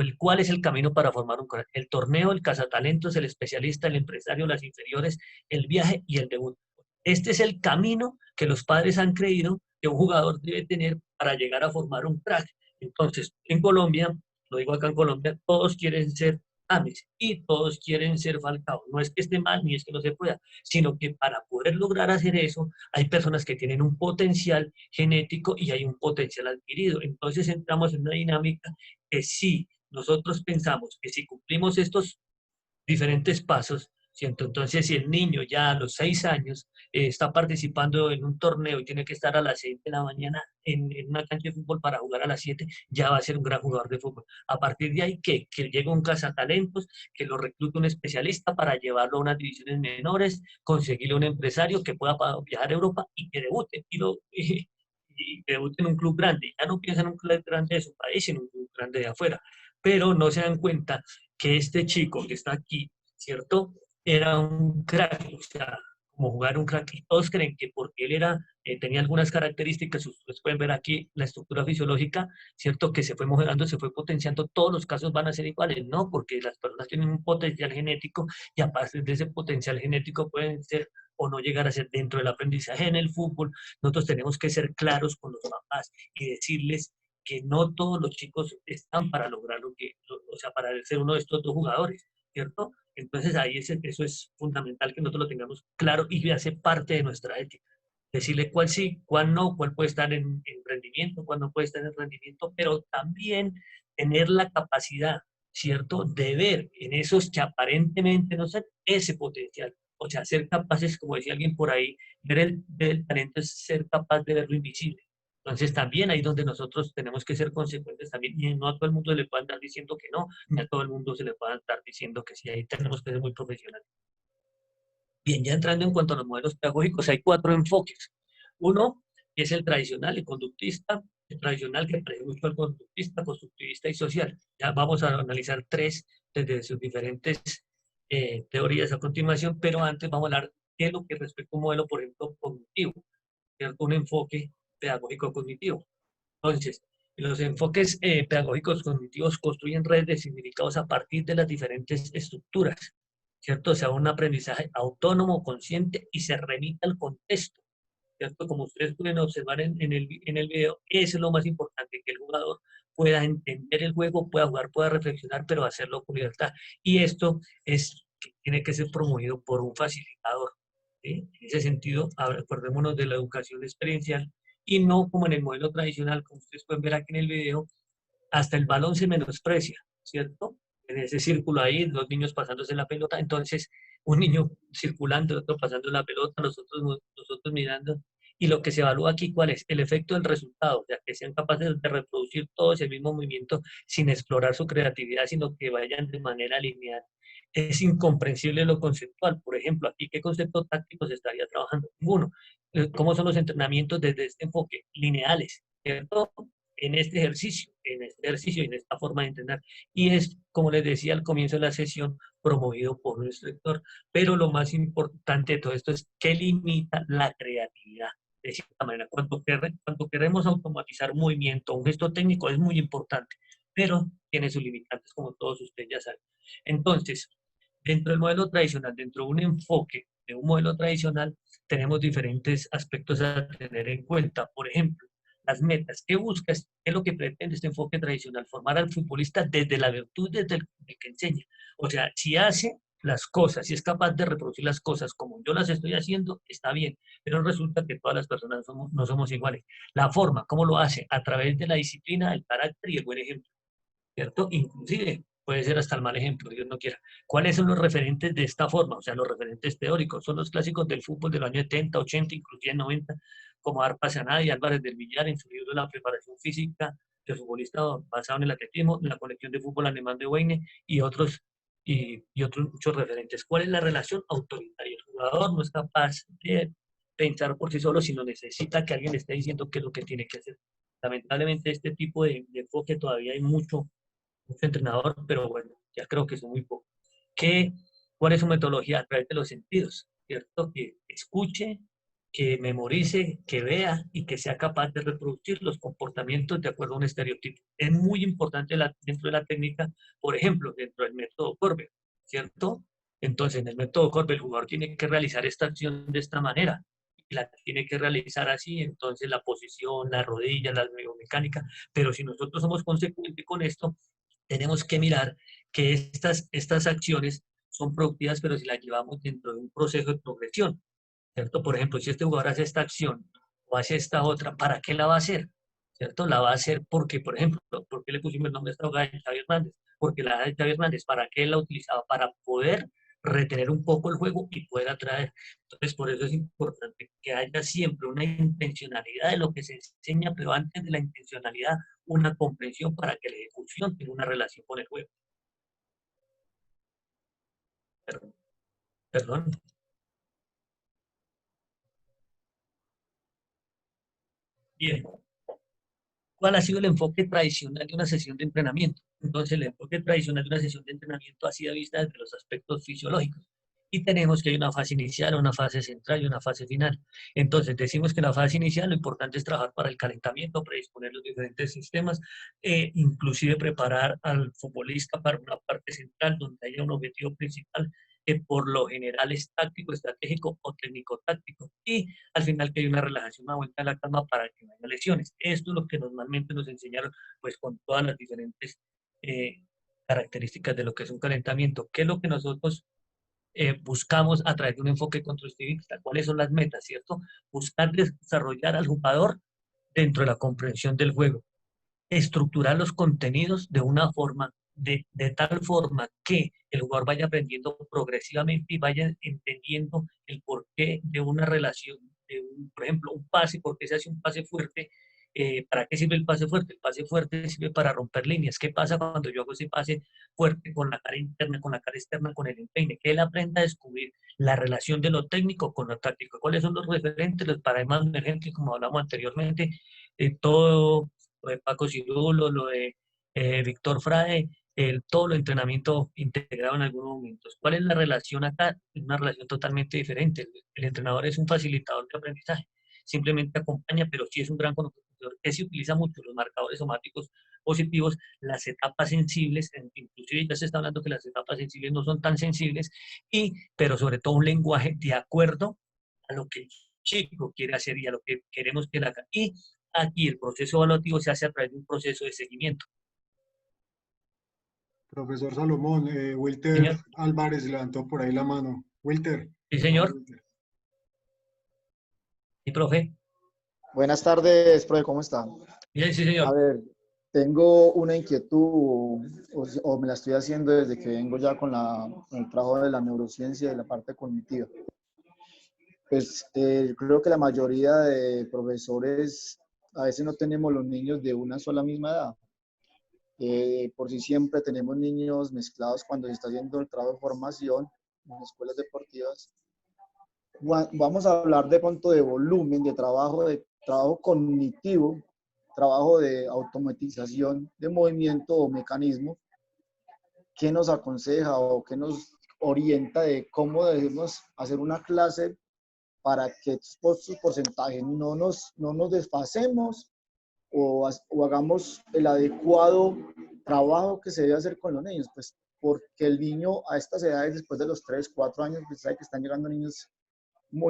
el cuál es el camino para formar un crack. El torneo, el cazatalentos, el especialista, el empresario, las inferiores, el viaje y el debut. Este es el camino que los padres han creído que un jugador debe tener para llegar a formar un crack. Entonces, en Colombia, lo digo acá en Colombia, todos quieren ser James y todos quieren ser Falcao. No es que esté mal ni es que no se pueda, sino que para poder lograr hacer eso, hay personas que tienen un potencial genético y hay un potencial adquirido. Entonces entramos en una dinámica que si nosotros pensamos que si cumplimos estos diferentes pasos, ¿cierto? Entonces, si el niño ya a los 6 años está participando en un torneo y tiene que estar a las 6 de la mañana en una cancha de fútbol para jugar a las 7, ya va a ser un gran jugador de fútbol. A partir de ahí, ¿qué? Que llegue un cazatalentos, que lo reclute un especialista para llevarlo a unas divisiones menores, conseguirle un empresario que pueda viajar a Europa y que debute. Y debute en un club grande. Ya no piensa en un club grande de su país, sino en un club grande de afuera. Pero no se dan cuenta que este chico que está aquí, ¿cierto? Era un crack, o sea, como jugar un crack. Y todos creen que porque él tenía algunas características, ustedes pueden ver aquí la estructura fisiológica, ¿cierto? Que se fue mejorando, se fue potenciando, todos los casos van a ser iguales, ¿no? Porque las personas tienen un potencial genético y a partir de ese potencial genético pueden ser o no llegar a ser dentro del aprendizaje en el fútbol. Nosotros tenemos que ser claros con los papás y decirles que no todos los chicos están para lograr o sea, para ser uno de estos dos jugadores, ¿cierto? Entonces ahí eso es fundamental que nosotros lo tengamos claro y hace parte de nuestra ética. Decirle cuál sí, cuál no, cuál puede estar en rendimiento, cuál no puede estar en rendimiento, pero también tener la capacidad, ¿cierto?, de ver en esos que aparentemente no son ese potencial. O sea, ser capaces, como decía alguien por ahí, ver el talento es ser capaz de ver lo invisible. Entonces también ahí donde nosotros tenemos que ser consecuentes también, y no a todo el mundo le puedan estar diciendo que no, ni a todo el mundo se le puedan estar diciendo que sí, ahí tenemos que ser muy profesionales. Bien, ya entrando en cuanto a los modelos pedagógicos, hay 4 enfoques. Uno es el tradicional, el conductista, el tradicional que parece mucho al conductista, constructivista y social. Ya vamos a analizar 3 desde sus diferentes teorías a continuación, pero antes vamos a hablar de lo que respecta a un modelo, por ejemplo, cognitivo, ¿cierto? Un enfoque pedagógico cognitivo. Entonces, los enfoques pedagógicos cognitivos construyen redes de significados a partir de las diferentes estructuras, ¿cierto? O sea, un aprendizaje autónomo, consciente y se remite al contexto, ¿cierto? Como ustedes pueden observar en el video, eso es lo más importante, que el jugador pueda entender el juego, pueda jugar, pueda reflexionar, pero hacerlo con libertad. Y esto tiene que ser promovido por un facilitador, ¿sí? En ese sentido, acordémonos de la educación experiencial y no como en el modelo tradicional, como ustedes pueden ver aquí en el video, hasta el balón se menosprecia, ¿cierto? En ese círculo ahí, los niños pasándose la pelota, entonces un niño circulando, otro pasando la pelota, nosotros mirando, y lo que se evalúa aquí, ¿cuál es? El efecto del resultado, o sea, que sean capaces de reproducir todo ese mismo movimiento sin explorar su creatividad, sino que vayan de manera lineal. Es incomprensible lo conceptual. Por ejemplo, aquí, ¿qué concepto táctico se estaría trabajando? Ninguno. ¿Cómo son los entrenamientos desde este enfoque? Lineales, ¿cierto? En este ejercicio y en esta forma de entrenar. Y es, como les decía al comienzo de la sesión, promovido por un instructor. Pero lo más importante de todo esto es que limita la creatividad. De cierta manera, cuando queremos automatizar un movimiento, un gesto técnico es muy importante, pero tiene sus limitantes, como todos ustedes ya saben. Entonces, dentro del modelo tradicional, dentro de un enfoque de un modelo tradicional, tenemos diferentes aspectos a tener en cuenta. Por ejemplo, las metas. ¿Qué buscas? ¿Qué es lo que pretende este enfoque tradicional? Formar al futbolista desde la virtud, desde el que enseña. O sea, si hace las cosas, si es capaz de reproducir las cosas como yo las estoy haciendo, está bien. Pero resulta que todas las personas no somos iguales. La forma, ¿cómo lo hace? A través de la disciplina, el carácter y el buen ejemplo, ¿cierto? Inclusive, puede ser hasta el mal ejemplo, Dios no quiera. ¿Cuáles son los referentes de esta forma? O sea, los referentes teóricos, son los clásicos del fútbol de los años 70, 80, inclusive 90, como Arpa Saná y Álvarez del Villar en su libro La preparación física del futbolista basado en el atletismo, en la colección de fútbol alemán de Weine y otros muchos referentes. ¿Cuál es la relación autoritaria? El jugador no es capaz de pensar por sí solo, sino necesita que alguien le esté diciendo qué es lo que tiene que hacer. Lamentablemente este tipo de enfoque todavía hay mucho entrenador, pero bueno, ya creo que son muy pocos. ¿Cuál es su metodología? A través de los sentidos, ¿cierto? Que escuche, que memorice, que vea y que sea capaz de reproducir los comportamientos de acuerdo a un estereotipo. Es muy importante dentro de la técnica, por ejemplo, dentro del método Corbett, ¿cierto? Entonces, en el método Corbett, el jugador tiene que realizar esta acción de esta manera, y la tiene que realizar así, entonces la posición, la rodilla, la biomecánica, pero si nosotros somos consecuentes con esto, tenemos que mirar que estas acciones son productivas, pero si las llevamos dentro de un proceso de progresión, ¿cierto? Por ejemplo, si este jugador hace esta acción o hace esta otra, ¿para qué la va a hacer? ¿Cierto? La va a hacer porque, por ejemplo, ¿por qué le pusimos el nombre a esta jugada de Xavi Hernández? Porque la de Xavi Hernández, ¿para qué la utilizaba? Para poder retener un poco el juego y poder atraer. Entonces, por eso es importante que haya siempre una intencionalidad de lo que se enseña, pero antes de la intencionalidad, una comprensión para que la ejecución tenga una relación con el juego. Perdón. Perdón. Bien. ¿Cuál ha sido el enfoque tradicional de una sesión de entrenamiento? Entonces, el enfoque tradicional de una sesión de entrenamiento ha sido vista desde los aspectos fisiológicos. Y tenemos que hay una fase inicial, una fase central y una fase final. Entonces, decimos que en la fase inicial lo importante es trabajar para el calentamiento, predisponer los diferentes sistemas, inclusive preparar al futbolista para una parte central donde haya un objetivo principal que por lo general es táctico, estratégico o técnico-táctico. Y al final que hay una relajación, una vuelta a la calma para que no haya lesiones. Esto es lo que normalmente nos enseñaron, pues con todas las diferentes características de lo que es un calentamiento. ¿Qué es lo que nosotros buscamos a través de un enfoque constructivista? ¿Cuáles son las metas, cierto? Buscar desarrollar al jugador dentro de la comprensión del juego, estructurar los contenidos de una forma, de tal forma que el jugador vaya aprendiendo progresivamente y vaya entendiendo el porqué de una relación, por ejemplo, un pase, por qué se hace un pase fuerte, ¿para qué sirve el pase fuerte? El pase fuerte sirve para romper líneas. ¿Qué pasa cuando yo hago ese pase fuerte con la cara interna, con la cara externa, con el empeine? Que él aprenda a descubrir la relación de lo técnico con lo táctico. ¿Cuáles son los referentes, los paradigmas emergentes, como hablamos anteriormente? Todo lo de Paco Cirulo, lo de Víctor Frade, todo lo entrenamiento integrado en algunos momentos. ¿Cuál es la relación acá? Es una relación totalmente diferente. El entrenador es un facilitador de aprendizaje, simplemente acompaña, pero sí es un gran conocedor que se utiliza mucho los marcadores somáticos positivos, las etapas sensibles, inclusive ya se está hablando que las etapas sensibles no son tan sensibles, pero sobre todo un lenguaje de acuerdo a lo que el chico quiere hacer y a lo que queremos que él haga. Y aquí el proceso evaluativo se hace a través de un proceso de seguimiento. Profesor Salomón, Wilter Señor. Álvarez levantó por ahí la mano. Wilter. Sí, señor. Sí, profe. Buenas tardes, profe, ¿cómo está? Bien, sí, señor. A ver, tengo una inquietud, o me la estoy haciendo desde que vengo ya con el trabajo de la neurociencia y la parte cognitiva. Pues creo que la mayoría de profesores, a veces no tenemos los niños de una sola misma edad. Por si siempre tenemos niños mezclados cuando se está haciendo el trabajo de formación en escuelas deportivas. Vamos a hablar de pronto de volumen, de trabajo cognitivo, trabajo de automatización de movimiento o mecanismo. ¿Qué nos aconseja o qué nos orienta de cómo debemos hacer una clase para que estos porcentajes no nos desfasemos o hagamos el adecuado trabajo que se debe hacer con los niños? Pues porque el niño a estas edades, después de los 3, 4 años, pues sabe que están llegando niños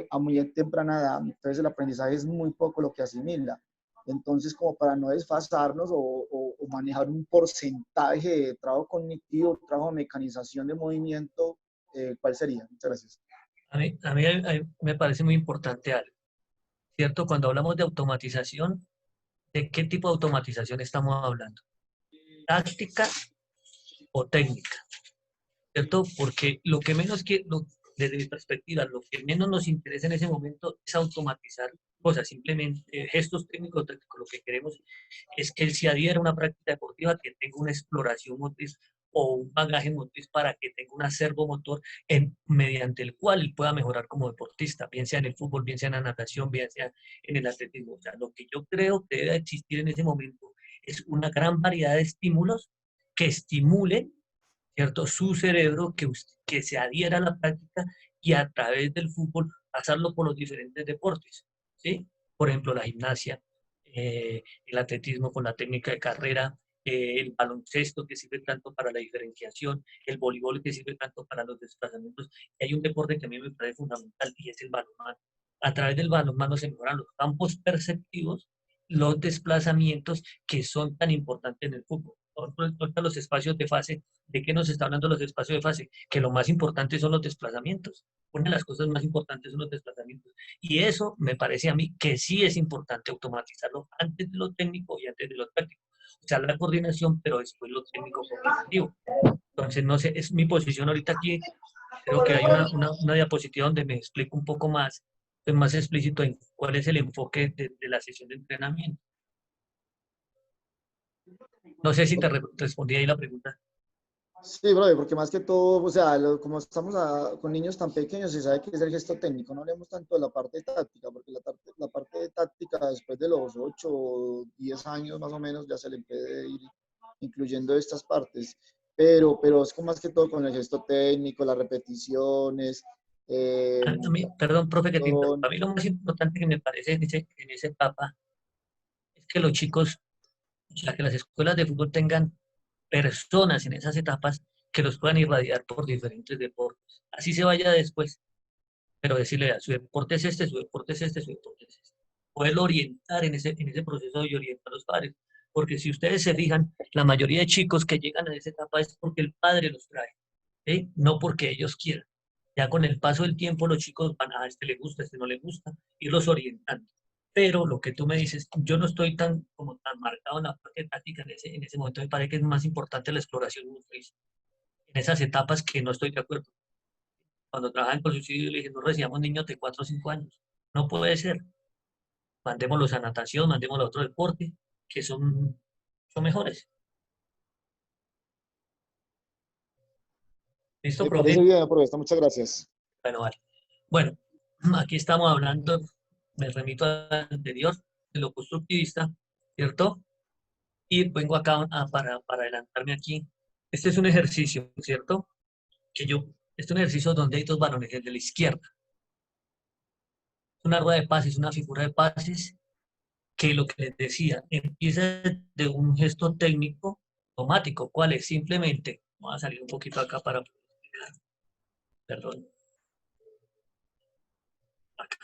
a muy temprana edad, entonces el aprendizaje es muy poco lo que asimila. Entonces, como para no desfasarnos o manejar un porcentaje de trabajo cognitivo, trabajo de mecanización de movimiento, ¿cuál sería? Muchas gracias. A mí me parece muy importante algo, ¿cierto? Cuando hablamos de automatización, ¿de qué tipo de automatización estamos hablando? ¿Táctica o técnica, ¿cierto? Porque lo que menos desde mi perspectiva, lo que menos nos interesa en ese momento es automatizar cosas, simplemente gestos técnicos, tácticos. Lo que queremos es que él se adhiera a una práctica deportiva, que tenga una exploración motriz o un bagaje motriz para que tenga un acervo motor mediante el cual él pueda mejorar como deportista, bien sea en el fútbol, bien sea en la natación, bien sea en el atletismo. O sea, lo que yo creo que debe existir en ese momento es una gran variedad de estímulos que estimulen, ¿cierto?, su cerebro, que se adhiera a la práctica y a través del fútbol pasarlo por los diferentes deportes, ¿sí? Por ejemplo, la gimnasia, el atletismo con la técnica de carrera, el baloncesto que sirve tanto para la diferenciación, el voleibol que sirve tanto para los desplazamientos. Y hay un deporte que a mí me parece fundamental y es el balonmano. A través del balonmano se mejoran los campos perceptivos, los desplazamientos que son tan importantes en el fútbol. Ahorita los espacios de fase, ¿de qué nos está hablando los espacios de fase? Que lo más importante son los desplazamientos. Una de las cosas más importantes son los desplazamientos. Y eso me parece a mí que sí es importante automatizarlo antes de lo técnico y antes de lo táctico. O sea, la coordinación, pero después lo técnico coordinativo. Entonces, no sé, es mi posición ahorita aquí. Creo que hay una diapositiva donde me explico un poco más, es más explícito en cuál es el enfoque de la sesión de entrenamiento. No sé si te respondí ahí la pregunta. Sí, brother, porque más que todo, o sea, como estamos con niños tan pequeños, se sabe que es el gesto técnico, no hablemos tanto de la parte táctica, porque la parte táctica después de los 8 o 10 años más o menos ya se le puede ir incluyendo estas partes, pero es como más que todo con el gesto técnico, las repeticiones. A mí, perdón, profe, que te interrumpa. A mí lo más importante que me parece en esa etapa es que los chicos, o sea, que las escuelas de fútbol tengan personas en esas etapas que los puedan irradiar por diferentes deportes. Así se vaya después, pero decirle, su deporte es este, su deporte es este, su deporte es este. Poder orientar en ese proceso y orientar a los padres. Porque si ustedes se fijan, la mayoría de chicos que llegan a esa etapa es porque el padre los trae, ¿sí? No porque ellos quieran. Ya con el paso del tiempo los chicos van, a este le gusta, a este no le gusta, irlos orientando. Pero lo que tú me dices, yo no estoy tan marcado en la parte táctica en ese momento. Me parece que es más importante la exploración motriz. En esas etapas que no estoy de acuerdo. Cuando trabajaba en subsidio le dije, no recibamos niños de 4 o 5 años. No puede ser. Mandémoslos a natación, mandémoslos a otro deporte, que son mejores. ¿Listo, Me profe? parece bien, profesor, muchas gracias. Bueno, vale. Bueno, aquí estamos hablando, me remito al anterior, de lo constructivista, ¿cierto? Y vengo acá para adelantarme aquí. Este es un ejercicio, ¿cierto? Este es un ejercicio donde hay dos balones, el de la izquierda. Es una rueda de pases, una figura de pases, que lo que les decía, empieza de un gesto técnico automático. ¿Cuál es? Simplemente, vamos a salir un poquito acá para explicar. Perdón. Acá.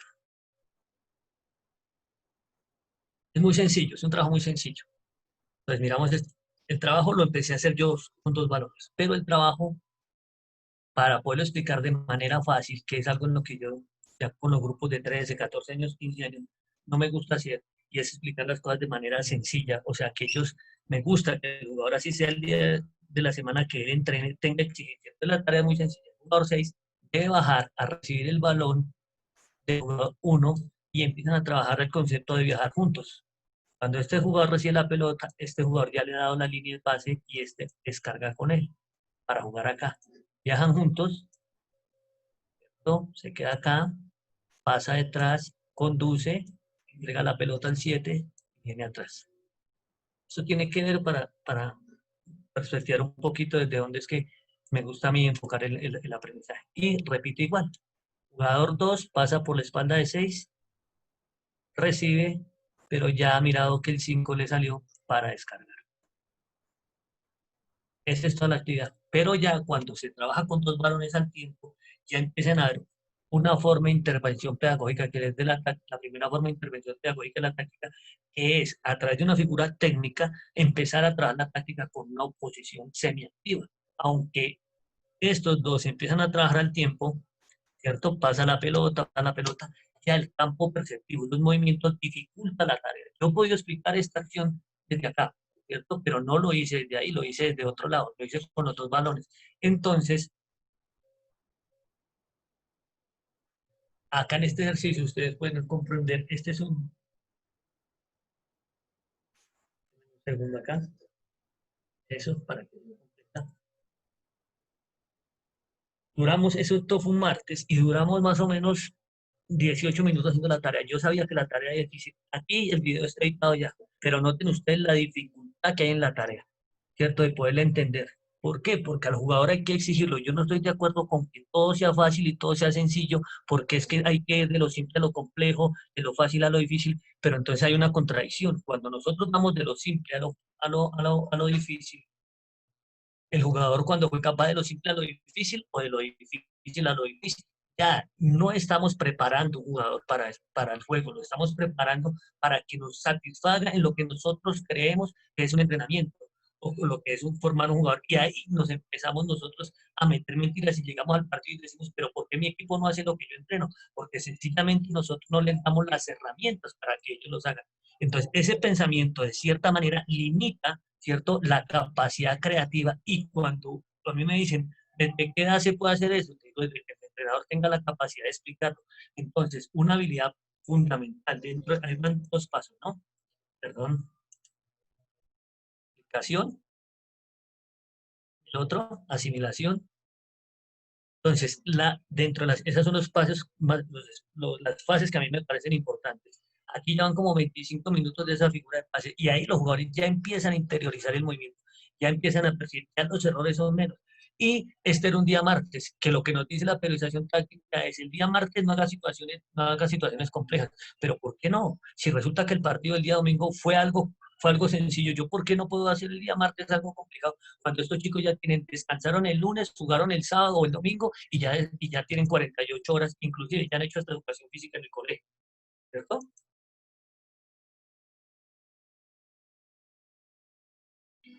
Es muy sencillo, es un trabajo muy sencillo. Pues miramos esto. El trabajo lo empecé a hacer yo con dos balones, pero el trabajo, para poderlo explicar de manera fácil, que es algo en lo que yo, ya con los grupos de 13, 14 años, 15 años, no me gusta hacer, y es explicar las cosas de manera sencilla. O sea, que ellos, me gusta que el jugador, así sea el día de la semana que él entrene, tenga exigencia. Entonces la tarea es muy sencilla. El jugador 6 debe bajar a recibir el balón del jugador 1 y empiezan a trabajar el concepto de viajar juntos. Cuando este jugador recibe la pelota, este jugador ya le ha dado la línea de pase y este descarga con él para jugar acá. Viajan juntos, ¿no? Se queda acá, pasa detrás, conduce, entrega la pelota al 7 y viene atrás. Eso tiene que ver para perspectivar un poquito desde dónde es que me gusta a mí enfocar el aprendizaje. Y repito igual, jugador 2 pasa por la espalda de 6, recibe, pero ya ha mirado que el 5 le salió para descargar. Esa es toda la actividad. Pero ya cuando se trabaja con dos balones al tiempo, ya empiezan a ver una forma de intervención pedagógica, que es la primera forma de intervención pedagógica de la táctica, que es a través de una figura técnica empezar a trabajar la táctica con una oposición semiactiva. Aunque estos dos empiezan a trabajar al tiempo, ¿cierto? Pasa la pelota, ya el campo perceptivo, los movimientos dificulta la tarea. Yo he podido explicar esta acción desde acá, ¿cierto? Pero no lo hice desde ahí, lo hice desde otro lado, lo hice con otros balones. Entonces, acá en este ejercicio ustedes pueden comprender, este es un segundo acá, eso para que duramos, eso esto fue un martes y duramos más o menos 18 minutos haciendo la tarea. Yo sabía que la tarea era difícil. Aquí el video está editado ya, pero noten ustedes la dificultad que hay en la tarea, ¿cierto? De poderla entender. ¿Por qué? Porque al jugador hay que exigirlo. Yo no estoy de acuerdo con que todo sea fácil y todo sea sencillo, porque es que hay que ir de lo simple a lo complejo, de lo fácil a lo difícil, pero entonces hay una contradicción. Cuando nosotros vamos de lo simple a lo difícil, el jugador cuando fue capaz de lo simple a lo difícil o de lo difícil a lo difícil. Ya no estamos preparando un jugador para el juego, lo estamos preparando para que nos satisfaga en lo que nosotros creemos que es un entrenamiento o lo que es formar un jugador. Y ahí nos empezamos nosotros a meter mentiras y llegamos al partido y decimos, pero ¿por qué mi equipo no hace lo que yo entreno? Porque sencillamente nosotros no les damos las herramientas para que ellos los hagan. Entonces, ese pensamiento de cierta manera limita, ¿cierto?, la capacidad creativa. Y cuando a mí me dicen, ¿desde qué edad se puede hacer eso? Digo, desde que el entrenador tenga la capacidad de explicarlo. Entonces, una habilidad fundamental dentro, hay dos pasos, ¿no? Perdón. Explicación. El otro, asimilación. Entonces, dentro de esas son los pasos, las fases que a mí me parecen importantes. Aquí ya van como 25 minutos de esa figura de pase y ahí los jugadores ya empiezan a interiorizar el movimiento, ya empiezan a percibir, ya los errores son menos. Y este era un día martes, que lo que nos dice la periodización táctica es el día martes no haga situaciones complejas. Pero ¿por qué no? Si resulta que el partido del día domingo fue algo sencillo, ¿yo por qué no puedo hacer el día martes algo complicado? Cuando estos chicos ya descansaron el lunes, jugaron el sábado o el domingo y ya tienen 48 horas, inclusive ya han hecho hasta educación física en el colegio, ¿cierto?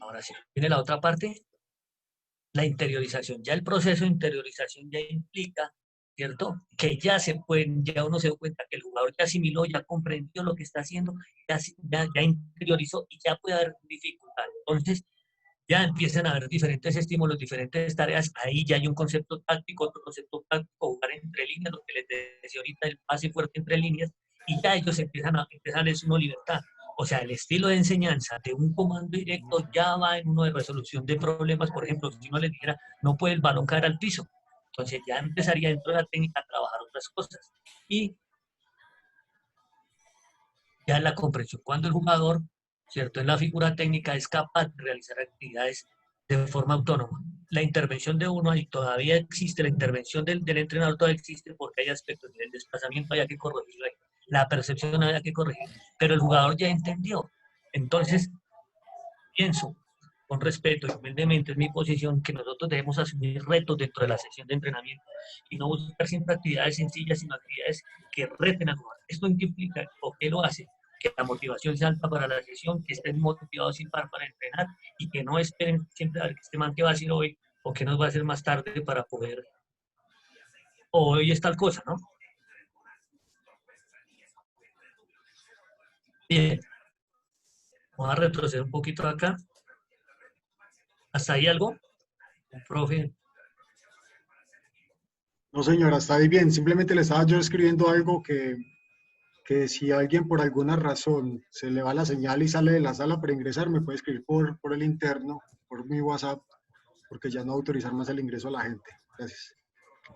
Ahora sí, viene la otra parte, la interiorización. Ya el proceso de interiorización ya implica, ¿cierto? Que ya uno se da cuenta que el jugador ya asimiló, ya comprendió lo que está haciendo, ya interiorizó y ya puede haber dificultad. Entonces, ya empiezan a haber diferentes estímulos, diferentes tareas. Ahí ya hay un concepto táctico, otro concepto táctico, jugar entre líneas, lo que les decía ahorita, el pase fuerte entre líneas, y ya ellos empiezan a darles una libertad. O sea, el estilo de enseñanza de un comando directo ya va en uno de resolución de problemas. Por ejemplo, si uno les dijera, no puede el balón caer al piso, entonces ya empezaría dentro de la técnica a trabajar otras cosas. Y ya en la comprensión, cuando el jugador, ¿cierto?, en la figura técnica es capaz de realizar actividades de forma autónoma. La intervención de uno ahí todavía existe, la intervención del entrenador todavía existe porque hay aspectos del desplazamiento hay que corregirlo ahí, la percepción había que corregir, pero el jugador ya entendió. Entonces, pienso, con respeto y humildemente es mi posición, que nosotros debemos asumir retos dentro de la sesión de entrenamiento y no buscar siempre actividades sencillas, sino actividades que reten al jugador. ¿Esto qué implica o qué lo hace? Que la motivación sea alta para la sesión, que estén motivados sin parar para entrenar y que no esperen siempre a ver que este man que va a hacer hoy o que nos va a hacer más tarde para poder, o hoy es tal cosa, ¿no? Bien, vamos a retroceder un poquito acá. ¿Hasta ahí algo? Profe. No, señora, está ahí bien. Simplemente le estaba yo escribiendo algo que si alguien por alguna razón se le va la señal y sale de la sala para ingresar, me puede escribir por el interno, por mi WhatsApp, porque ya no autorizar más el ingreso a la gente. Gracias.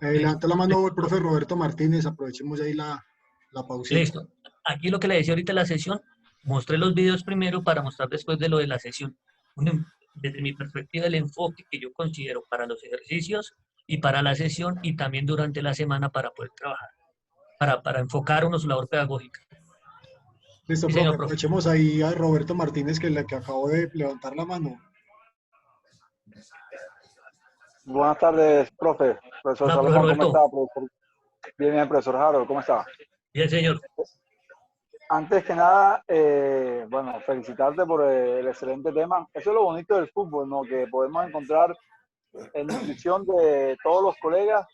Levanta la mano el profe Roberto Martínez, aprovechemos ahí la pausita. Listo. Aquí lo que le decía ahorita en la sesión, mostré los videos primero para mostrar después de lo de la sesión. Desde mi perspectiva, el enfoque que yo considero para los ejercicios y para la sesión y también durante la semana para poder trabajar, para enfocar uno su labor pedagógica. Listo, Sí, profe, señor profe. aprovechemos ahí a Roberto Martínez, que acabó de levantar la mano. Buenas tardes, profe. Profesor Hola, profe Salomón, ¿cómo Roberto. está? Profesor? Bien, bien, profesor Harold, ¿cómo está? Bien, señor. Antes que nada, bueno, felicitarte por el excelente tema. Eso es lo bonito del fútbol, ¿no? Que podemos encontrar en nutrición de todos los colegas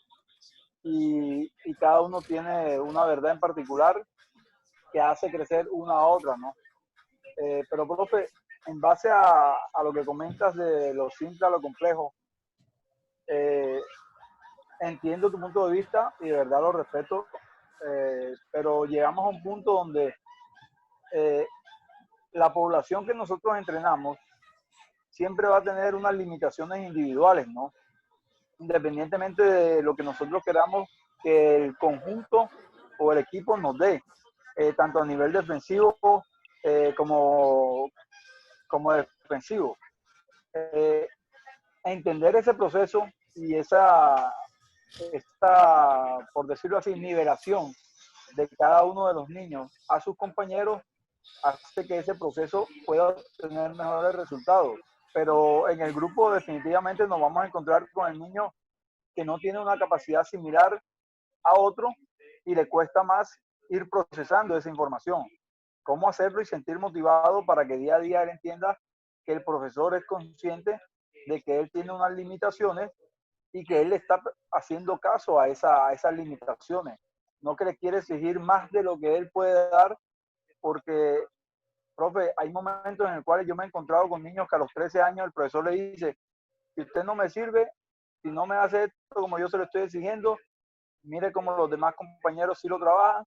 y cada uno tiene una verdad en particular que hace crecer una a otra, ¿no? Pero, profe, en base a lo que comentas de lo simple a lo complejo, entiendo tu punto de vista y de verdad lo respeto, pero llegamos a un punto donde la población que nosotros entrenamos siempre va a tener unas limitaciones individuales, ¿no? Independientemente de lo que nosotros queramos que el conjunto o el equipo nos dé, tanto a nivel defensivo como defensivo. Entender ese proceso y esta, por decirlo así, nivelación de cada uno de los niños a sus compañeros hace que ese proceso pueda tener mejores resultados. Pero en el grupo definitivamente nos vamos a encontrar con el niño que no tiene una capacidad similar a otro y le cuesta más ir procesando esa información. Cómo hacerlo y sentir motivado para que día a día él entienda que el profesor es consciente de que él tiene unas limitaciones y que él le está haciendo caso a esas limitaciones. No que le quiere exigir más de lo que él puede dar, porque, profe, hay momentos en los cuales yo me he encontrado con niños que a los 13 años el profesor le dice, si usted no me sirve, si no me hace esto como yo se lo estoy exigiendo, mire cómo los demás compañeros sí lo trabajan.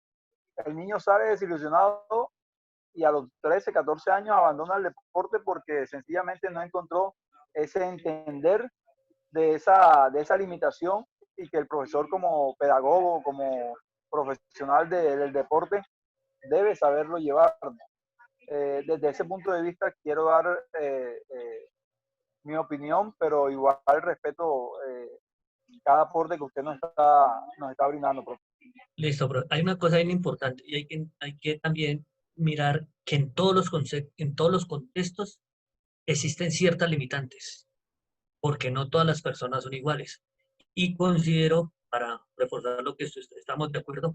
El niño sale desilusionado y a los 13, 14 años abandona el deporte porque sencillamente no encontró ese entender de esa limitación y que el profesor como pedagogo, como profesional del deporte, debe saberlo llevar. Desde ese punto de vista quiero dar mi opinión, pero igual respeto cada aporte que usted nos está brindando, profe. Listo, pero hay una cosa bien importante y hay que también mirar que en todos los en todos los contextos existen ciertas limitantes, porque no todas las personas son iguales. Y considero, para reforzar lo que estamos de acuerdo,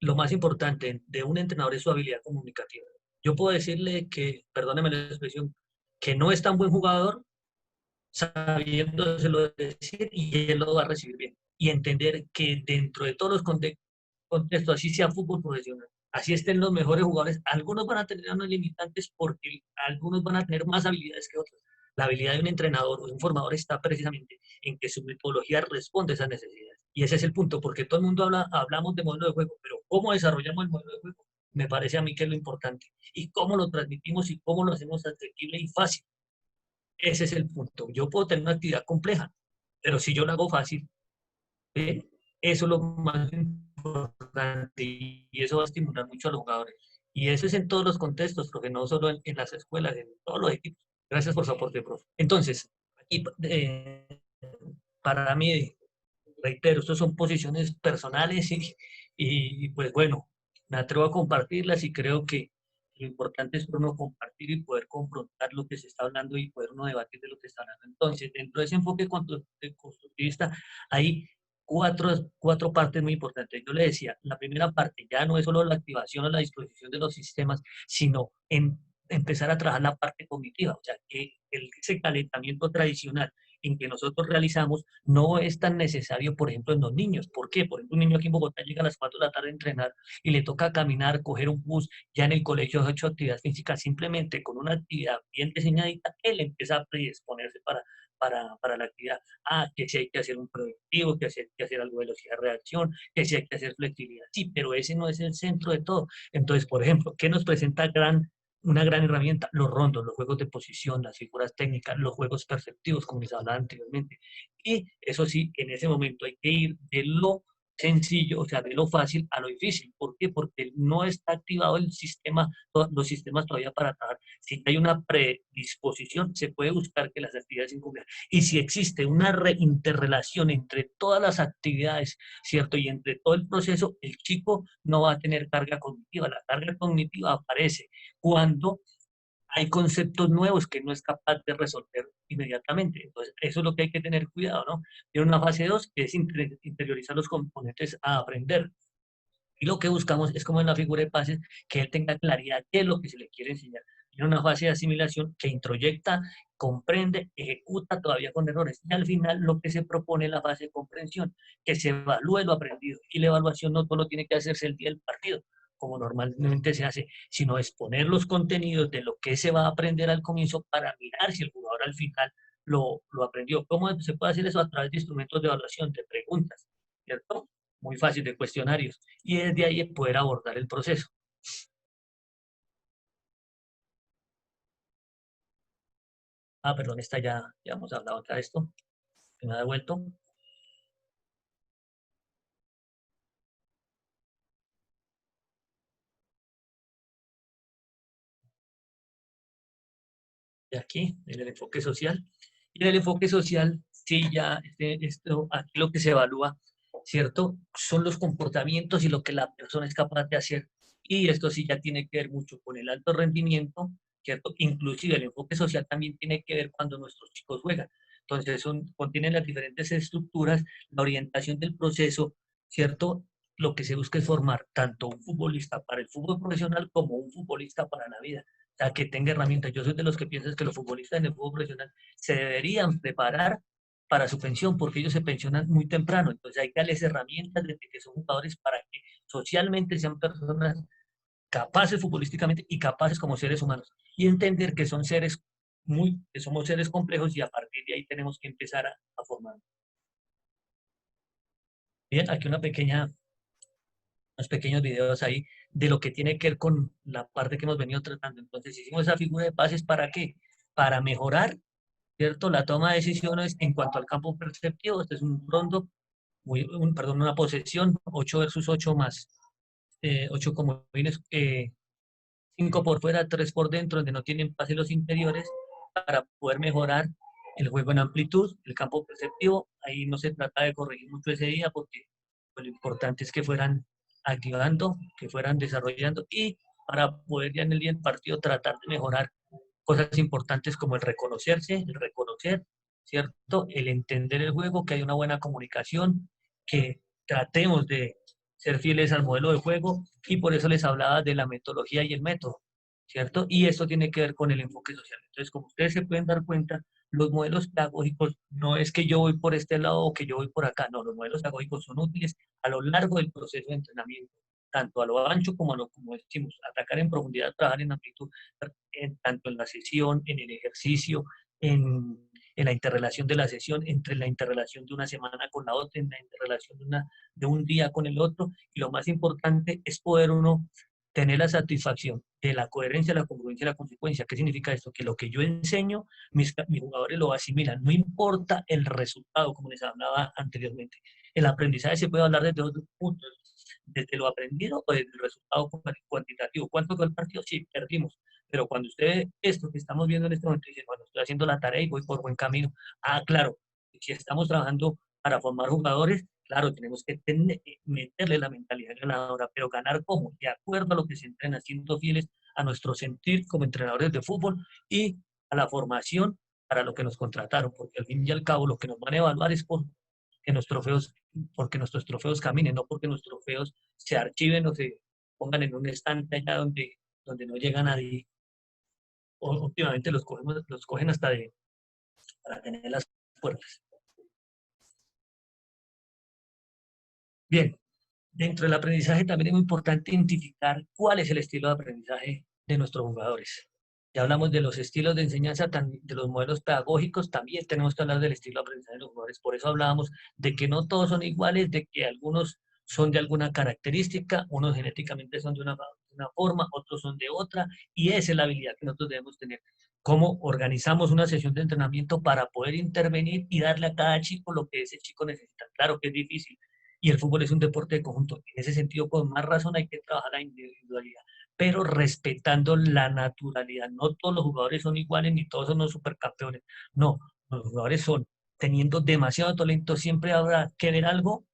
lo más importante de un entrenador es su habilidad comunicativa. Yo puedo decirle que, perdóneme la expresión, que no es tan buen jugador, sabiéndoselo decir y él lo va a recibir bien. Y entender que dentro de todos los contextos, así sea fútbol profesional, así estén los mejores jugadores, algunos van a tener unos limitantes porque algunos van a tener más habilidades que otros. La habilidad de un entrenador o de un formador está precisamente en que su metodología responde a esas necesidades. Y ese es el punto, porque todo el mundo hablamos de modelo de juego, pero ¿cómo desarrollamos el modelo de juego? Me parece a mí que es lo importante. Y cómo lo transmitimos y cómo lo hacemos asequible y fácil. Ese es el punto. Yo puedo tener una actividad compleja, pero si yo la hago fácil, ¿sí? Eso es lo más importante y eso va a estimular mucho a los jugadores. Y eso es en todos los contextos, profe, no solo en las escuelas, en todos los equipos. Gracias por su aporte, profe. Entonces, aquí, para mí, reitero, estas son posiciones personales y pues bueno, me atrevo a compartirlas y creo que lo importante es por uno compartir y poder confrontar lo que se está hablando y poder uno debatir de lo que está hablando. Entonces, dentro de ese enfoque constructivista, hay cuatro partes muy importantes. Yo le decía, la primera parte ya no es solo la activación o la disposición de los sistemas, sino en empezar a trabajar la parte cognitiva, o sea, que ese calentamiento tradicional en que nosotros realizamos no es tan necesario, por ejemplo, en los niños. ¿Por qué? Por ejemplo, un niño aquí en Bogotá llega a las 4 de la tarde a entrenar y le toca caminar, coger un bus, ya en el colegio ha hecho actividad física, simplemente con una actividad bien diseñadita, él empieza a predisponerse para la actividad. Que si hay que hacer un proyectivo, que si hay que hacer algo de velocidad de reacción, que si hay que hacer flexibilidad. Sí, pero ese no es el centro de todo. Entonces, por ejemplo, ¿qué nos presenta una gran herramienta? Los rondos, los juegos de posición, las figuras técnicas, los juegos perceptivos, como les hablaba anteriormente. Y eso sí, en ese momento hay que ir de lo sencillo, o sea, de lo fácil a lo difícil. ¿Por qué? Porque no está activado el sistema, los sistemas todavía para trabajar. Si hay una predisposición, se puede buscar que las actividades se incumplan. Y si existe una interrelación entre todas las actividades, ¿cierto? Y entre todo el proceso, el chico no va a tener carga cognitiva. La carga cognitiva aparece cuando hay conceptos nuevos que no es capaz de resolver inmediatamente. Entonces, eso es lo que hay que tener cuidado, ¿no? Tiene una fase 2 que es interiorizar los componentes a aprender. Y lo que buscamos es, como en la figura de pases, que él tenga claridad qué es lo que se le quiere enseñar. Tiene una fase de asimilación que introyecta, comprende, ejecuta todavía con errores. Y al final lo que se propone es la fase de comprensión, que se evalúe lo aprendido. Y la evaluación no solo tiene que hacerse el día del partido, como normalmente se hace, sino exponer los contenidos de lo que se va a aprender al comienzo para mirar si el jugador al final lo aprendió. ¿Cómo se puede hacer eso? A través de instrumentos de evaluación, de preguntas, ¿cierto? Muy fácil, de cuestionarios. Y desde ahí poder abordar el proceso. Ah, perdón, esta ya hemos hablado acá de esto. Se me ha devuelto. De aquí, en el enfoque social. Y en el enfoque social, sí, ya esto, aquí lo que se evalúa, ¿cierto? Son los comportamientos y lo que la persona es capaz de hacer. Y esto sí ya tiene que ver mucho con el alto rendimiento, ¿cierto? Inclusive el enfoque social también tiene que ver cuando nuestros chicos juegan. Entonces, contienen las diferentes estructuras, la orientación del proceso, ¿cierto? Lo que se busca es formar tanto un futbolista para el fútbol profesional como un futbolista para la vida. O sea, que tenga herramientas. Yo soy de los que piensan que los futbolistas en el fútbol profesional se deberían preparar para su pensión, porque ellos se pensionan muy temprano. Entonces hay que darles herramientas desde que son jugadores para que socialmente sean personas capaces futbolísticamente y capaces como seres humanos. Y entender que son seres que somos seres complejos y a partir de ahí tenemos que empezar a formar. Bien, aquí unos pequeños videos ahí de lo que tiene que ver con la parte que hemos venido tratando. Entonces hicimos esa figura de pases, ¿para qué? Para mejorar, ¿cierto? La toma de decisiones en cuanto al campo perceptivo. Este es un rondo, perdón, una posesión, 8 versus 8 más 8 comodines, 5 por fuera, 3 por dentro, donde no tienen pase los interiores, para poder mejorar el juego en amplitud, el campo perceptivo. Ahí no se trata de corregir mucho ese día, porque pues, lo importante es que fueran activando, que fueran desarrollando, y para poder ya en el día del partido tratar de mejorar cosas importantes como el reconocerse, el reconocer, ¿cierto? El entender el juego, que hay una buena comunicación, que tratemos de ser fieles al modelo de juego, y por eso les hablaba de la metodología y el método, ¿cierto? Y esto tiene que ver con el enfoque social. Entonces, como ustedes se pueden dar cuenta, los modelos pedagógicos no es que yo voy por este lado o que yo voy por acá, no, los modelos pedagógicos son útiles a lo largo del proceso de entrenamiento, tanto a lo ancho como a lo, como decimos, atacar en profundidad, trabajar en amplitud, tanto en la sesión, en el ejercicio, en la interrelación de la sesión, entre la interrelación de una semana con la otra, en la interrelación de un día con el otro, y lo más importante es poder uno tener la satisfacción de la coherencia, la congruencia y la consecuencia. ¿Qué significa esto? Que lo que yo enseño, mis jugadores lo asimilan, no importa el resultado, como les hablaba anteriormente. El aprendizaje se puede hablar desde otros puntos, desde lo aprendido o desde el resultado cuantitativo. ¿Cuánto fue el partido? Sí, perdimos. Pero cuando usted, esto que estamos viendo en este momento, dice, bueno, estoy haciendo la tarea y voy por buen camino. Ah, claro, si estamos trabajando para formar jugadores, claro, tenemos que meterle la mentalidad ganadora, pero ganar ¿cómo? De acuerdo a lo que se entrena, siendo fieles a nuestro sentir como entrenadores de fútbol y a la formación para lo que nos contrataron, porque al fin y al cabo lo que nos van a evaluar es porque nuestros trofeos caminen, no porque nuestros trofeos se archiven o se pongan en un estante allá donde no llega nadie. Últimamente los cogen hasta para tener las puertas. Bien, dentro del aprendizaje también es muy importante identificar cuál es el estilo de aprendizaje de nuestros jugadores. Ya hablamos de los estilos de enseñanza, de los modelos pedagógicos, también tenemos que hablar del estilo de aprendizaje de los jugadores. Por eso hablábamos de que no todos son iguales, de que algunos son de alguna característica, unos genéticamente son de una forma, otros son de otra, y esa es la habilidad que nosotros debemos tener. Cómo organizamos una sesión de entrenamiento para poder intervenir y darle a cada chico lo que ese chico necesita. Claro que es difícil, y el fútbol es un deporte de conjunto. En ese sentido, con más razón hay que trabajar la individualidad, pero respetando la naturalidad. No todos los jugadores son iguales, ni todos son los supercampeones. No, los jugadores son, teniendo demasiado talento, siempre habrá que ver algo,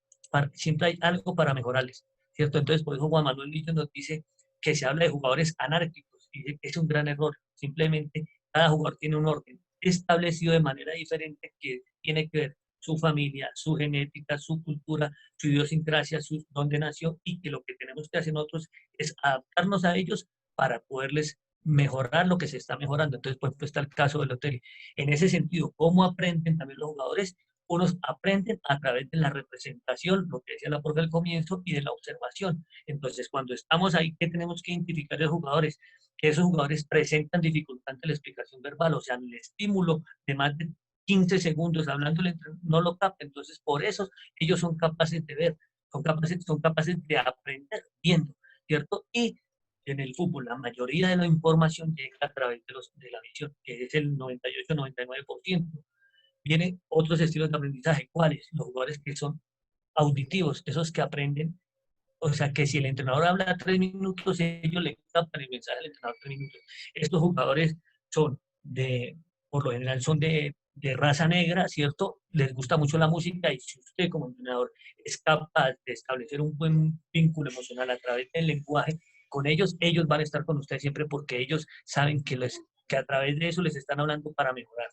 siempre hay algo para mejorarles, ¿cierto? Entonces, por eso Juan Manuel Millos nos dice que se habla de jugadores anárquicos, y dice que es un gran error. Simplemente cada jugador tiene un orden establecido de manera diferente que tiene que ver su familia, su genética, su cultura, su idiosincrasia, dónde nació, y que lo que tenemos que hacer nosotros es adaptarnos a ellos para poderles mejorar lo que se está mejorando. Entonces, pues está el caso del hotel. En ese sentido, ¿cómo aprenden también los jugadores? Unos aprenden a través de la representación, lo que decía la profe al comienzo, y de la observación. Entonces, cuando estamos ahí, ¿qué tenemos que identificar de los jugadores? Que esos jugadores presentan dificultad ante la explicación verbal, o sea, el estímulo de más de 15 segundos hablándole no lo capta. Entonces, por eso ellos son capaces de ver, son capaces de aprender viendo, ¿cierto? Y en el fútbol, la mayoría de la información llega a través de la visión, que es el 98-99%. Vienen otros estilos de aprendizaje. ¿Cuáles? Los jugadores que son auditivos, esos que aprenden, o sea, que si el entrenador habla 3 minutos, ellos le captan el mensaje al entrenador 3 minutos. Estos jugadores son por lo general son de raza negra, ¿cierto? Les gusta mucho la música, y si usted como entrenador es capaz de establecer un buen vínculo emocional a través del lenguaje con ellos, ellos van a estar con usted siempre, porque ellos saben que a través de eso les están hablando para mejorar.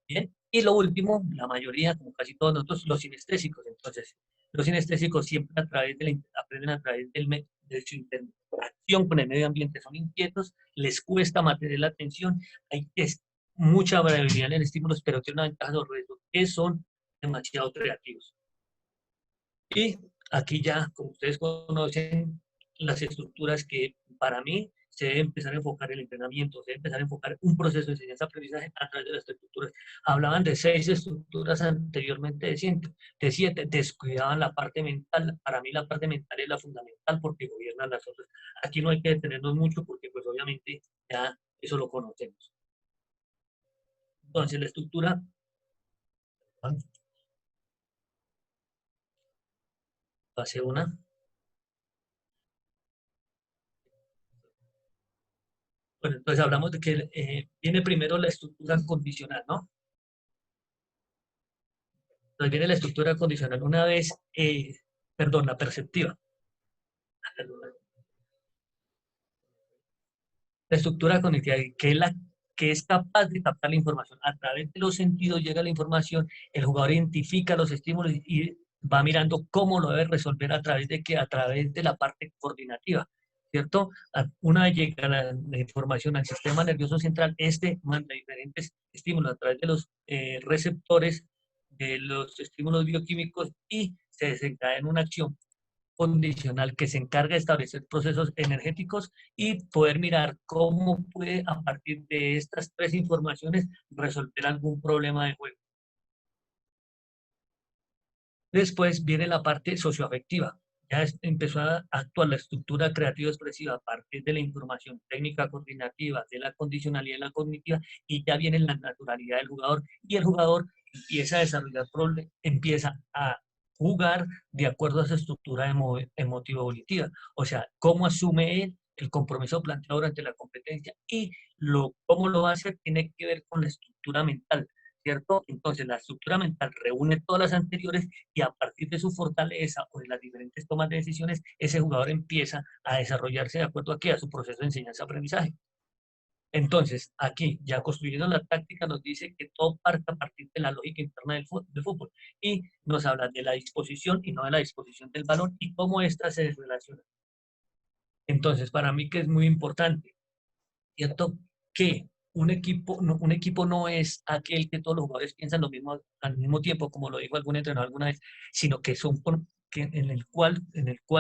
Bien, y lo último, la mayoría, como casi todos nosotros, los sinestésicos. Entonces, los sinestésicos siempre aprenden a través de su interacción con el medio ambiente, son inquietos, les cuesta mantener la atención, hay mucha variabilidad en estímulos, pero tiene una ventaja sobre eso, que son demasiado creativos. Y aquí ya, como ustedes conocen, las estructuras que para mí se debe empezar a enfocar el entrenamiento, se debe empezar a enfocar un proceso de enseñanza-aprendizaje a través de las estructuras. Hablaban de 6 estructuras anteriormente de 7, descuidaban la parte mental. Para mí la parte mental es la fundamental, porque gobiernan las otras. Aquí no hay que detenernos mucho, porque pues obviamente ya eso lo conocemos. Entonces la estructura... Pase una. Bueno, entonces hablamos de que viene primero la estructura condicional, ¿no? Entonces viene la estructura condicional una vez, perdón, la perceptiva. La estructura cognitiva, que es capaz de captar la información. A través de los sentidos llega la información, el jugador identifica los estímulos y va mirando cómo lo debe resolver a través de a través de la parte coordinativa, ¿cierto? Una vez llega la información al sistema nervioso central, manda diferentes estímulos a través de los receptores de los estímulos bioquímicos, y se desencadena una acción condicional que se encarga de establecer procesos energéticos y poder mirar cómo puede, a partir de estas 3 informaciones, resolver algún problema de juego. Después viene la parte socioafectiva. Ya empezó a actuar la estructura creativo-expresiva a partir de la información técnica coordinativa, de la condicionalidad y la cognitiva, y ya viene la naturalidad del jugador, y el jugador empieza a desarrollar empieza a jugar de acuerdo a esa estructura emotivo-volitiva. O sea, cómo asume él el compromiso planteado durante la competencia, y cómo lo va a hacer tiene que ver con la estructura mental, ¿cierto? Entonces, la estructura mental reúne todas las anteriores, y a partir de su fortaleza o de las diferentes tomas de decisiones, ese jugador empieza a desarrollarse de acuerdo a su proceso de enseñanza-aprendizaje. Entonces, aquí, ya construyendo la táctica, nos dice que todo parte a partir de la lógica interna del fútbol, y nos habla de la disposición y no de la disposición del balón, y cómo ésta se relaciona. Entonces, para mí que es muy importante, ¿cierto? Que un equipo no es aquel que todos los jugadores piensan lo mismo al mismo tiempo, como lo dijo algún entrenador alguna vez, sino que en el cual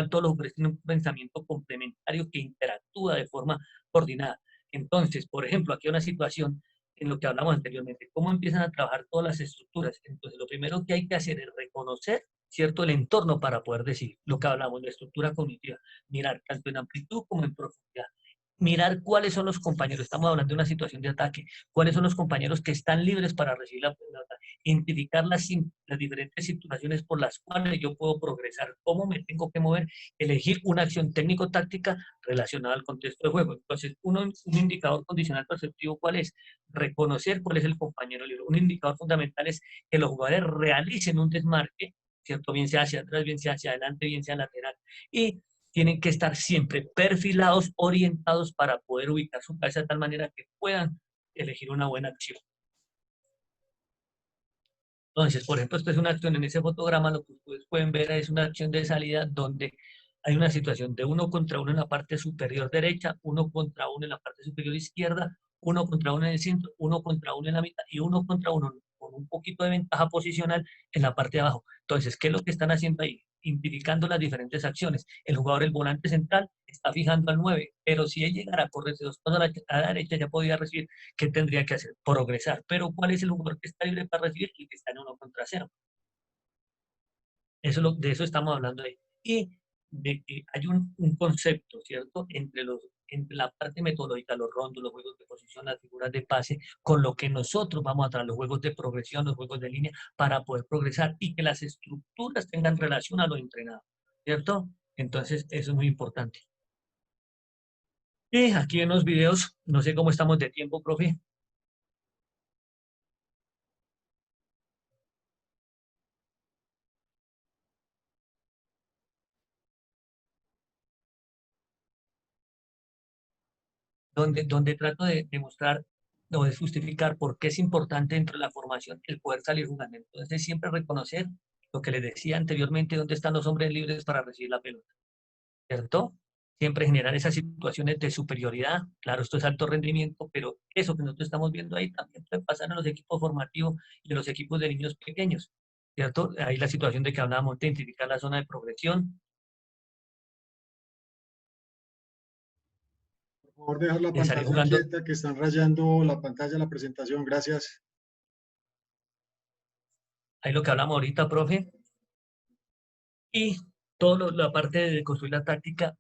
todos los jugadores tienen un pensamiento complementario que interactúa de forma coordinada. Entonces, por ejemplo, aquí hay una situación en lo que hablamos anteriormente, cómo empiezan a trabajar todas las estructuras. Entonces, lo primero que hay que hacer es reconocer, ¿cierto?, el entorno para poder decir lo que hablamos, la estructura cognitiva, mirar tanto en amplitud como en profundidad. Mirar cuáles son los compañeros, estamos hablando de una situación de ataque, cuáles son los compañeros que están libres para recibir la pelota, identificar las diferentes situaciones por las cuales yo puedo progresar, cómo me tengo que mover, elegir una acción técnico-táctica relacionada al contexto de juego. Entonces, un indicador condicional perceptivo, ¿cuál es? Reconocer cuál es el compañero libre. Un indicador fundamental es que los jugadores realicen un desmarque, ¿cierto? Bien sea hacia atrás, bien sea hacia adelante, bien sea lateral, y tienen que estar siempre perfilados, orientados, para poder ubicar su cabeza de tal manera que puedan elegir una buena acción. Entonces, por ejemplo, esto es una acción en ese fotograma, lo que ustedes pueden ver es una acción de salida donde hay una situación de 1 contra 1 en la parte superior derecha, 1 contra 1 en la parte superior izquierda, uno contra uno en el centro, uno contra uno en la mitad y uno contra uno con un poquito de ventaja posicional en la parte de abajo. Entonces, ¿qué es lo que están haciendo ahí? Identificando las diferentes acciones. El jugador, el volante central, está fijando al 9, pero si él llegara a correrse dos pasos a la derecha, ya podía recibir. ¿Qué tendría que hacer? Progresar. Pero ¿cuál es el jugador que está libre para recibir? El que está en 1 contra 0. De eso estamos hablando ahí. Y de que hay un concepto, ¿cierto? Entre la parte metodológica, los rondos, los juegos de posición, las figuras de pase, con lo que nosotros vamos a traer, los juegos de progresión, los juegos de línea, para poder progresar y que las estructuras tengan relación a lo entrenado, ¿cierto? Entonces, eso es muy importante. Y aquí en los videos, no sé cómo estamos de tiempo, profe. Donde trato de demostrar o de justificar por qué es importante dentro de la formación el poder salir jugando. Entonces, siempre reconocer lo que les decía anteriormente, dónde están los hombres libres para recibir la pelota, ¿cierto? Siempre generar esas situaciones de superioridad. Claro, esto es alto rendimiento, pero eso que nosotros estamos viendo ahí también puede pasar en los equipos formativos y en los equipos de niños pequeños, ¿cierto? Ahí la situación de que hablábamos de identificar la zona de progresión. Por favor, dejar la De salir pantalla jugando. quieta, que están rayando la pantalla de la presentación. Gracias. Ahí lo que hablamos ahorita, profe. Y toda la parte de construir la táctica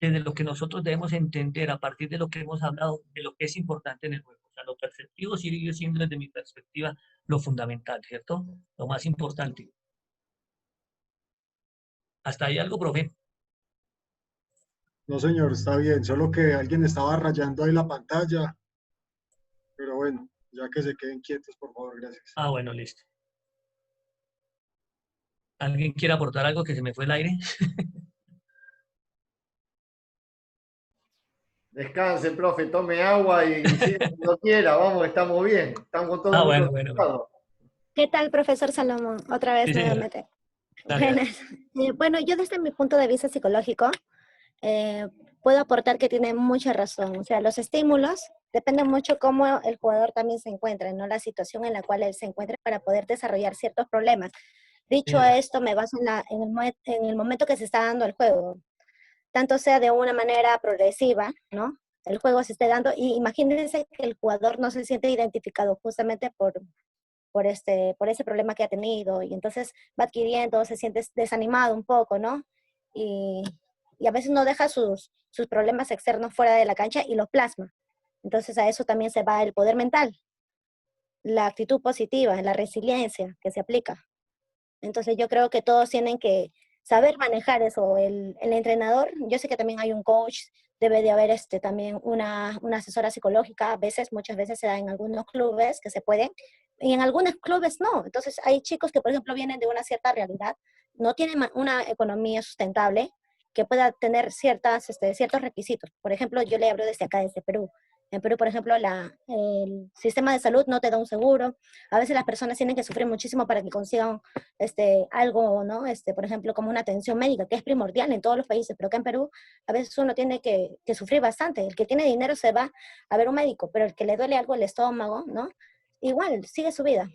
desde lo que nosotros debemos entender a partir de lo que hemos hablado, de lo que es importante en el juego. O sea, lo perceptivo sigue siendo desde mi perspectiva lo fundamental, ¿cierto? Lo más importante. ¿Hasta ahí algo, profe? No, señor, está bien. Solo que alguien estaba rayando ahí la pantalla. Pero bueno, ya que se queden quietos, por favor, gracias. Ah, bueno, listo. ¿Alguien quiere aportar algo que se me fue el aire? Descanse, profe, tome agua y siga cuando quiera. Vamos, estamos bien. Estamos todos Ah, muy bueno. concentrados. ¿Qué tal, profesor Salomón? Otra vez Sí, señora. nuevamente. Dale, dale. Buenas. Bueno, yo desde mi punto de vista psicológico eh, puedo aportar que tiene mucha razón. O sea, los estímulos dependen mucho cómo el jugador también se encuentra, ¿no? La situación en la cual él se encuentra para poder desarrollar ciertos problemas. Dicho Señora. esto, me baso en el momento que se está dando el juego. Tanto sea de una manera progresiva, ¿no? El juego se esté dando y imagínense que el jugador no se siente identificado justamente por ese problema que ha tenido y entonces va adquiriendo, se siente desanimado un poco, ¿no? Y, y a veces no deja sus problemas externos fuera de la cancha y los plasma. Entonces a eso también se va el poder mental, la actitud positiva, la resiliencia que se aplica. Entonces yo creo que todos tienen que saber manejar eso. El entrenador, yo sé que también hay un coach, debe de haber también una asesora psicológica, muchas veces se da en algunos clubes que se pueden, y en algunos clubes no. Entonces hay chicos que, por ejemplo, vienen de una cierta realidad, no tienen una economía sustentable, que pueda tener ciertos requisitos. Por ejemplo, yo le hablo desde acá, desde Perú. En Perú, por ejemplo, el sistema de salud no te da un seguro. A veces las personas tienen que sufrir muchísimo para que consigan algo, ¿no? Por ejemplo, como una atención médica, que es primordial en todos los países, pero acá en Perú a veces uno tiene que sufrir bastante. El que tiene dinero se va a ver un médico, pero el que le duele algo el estómago, ¿no? Igual, sigue su vida.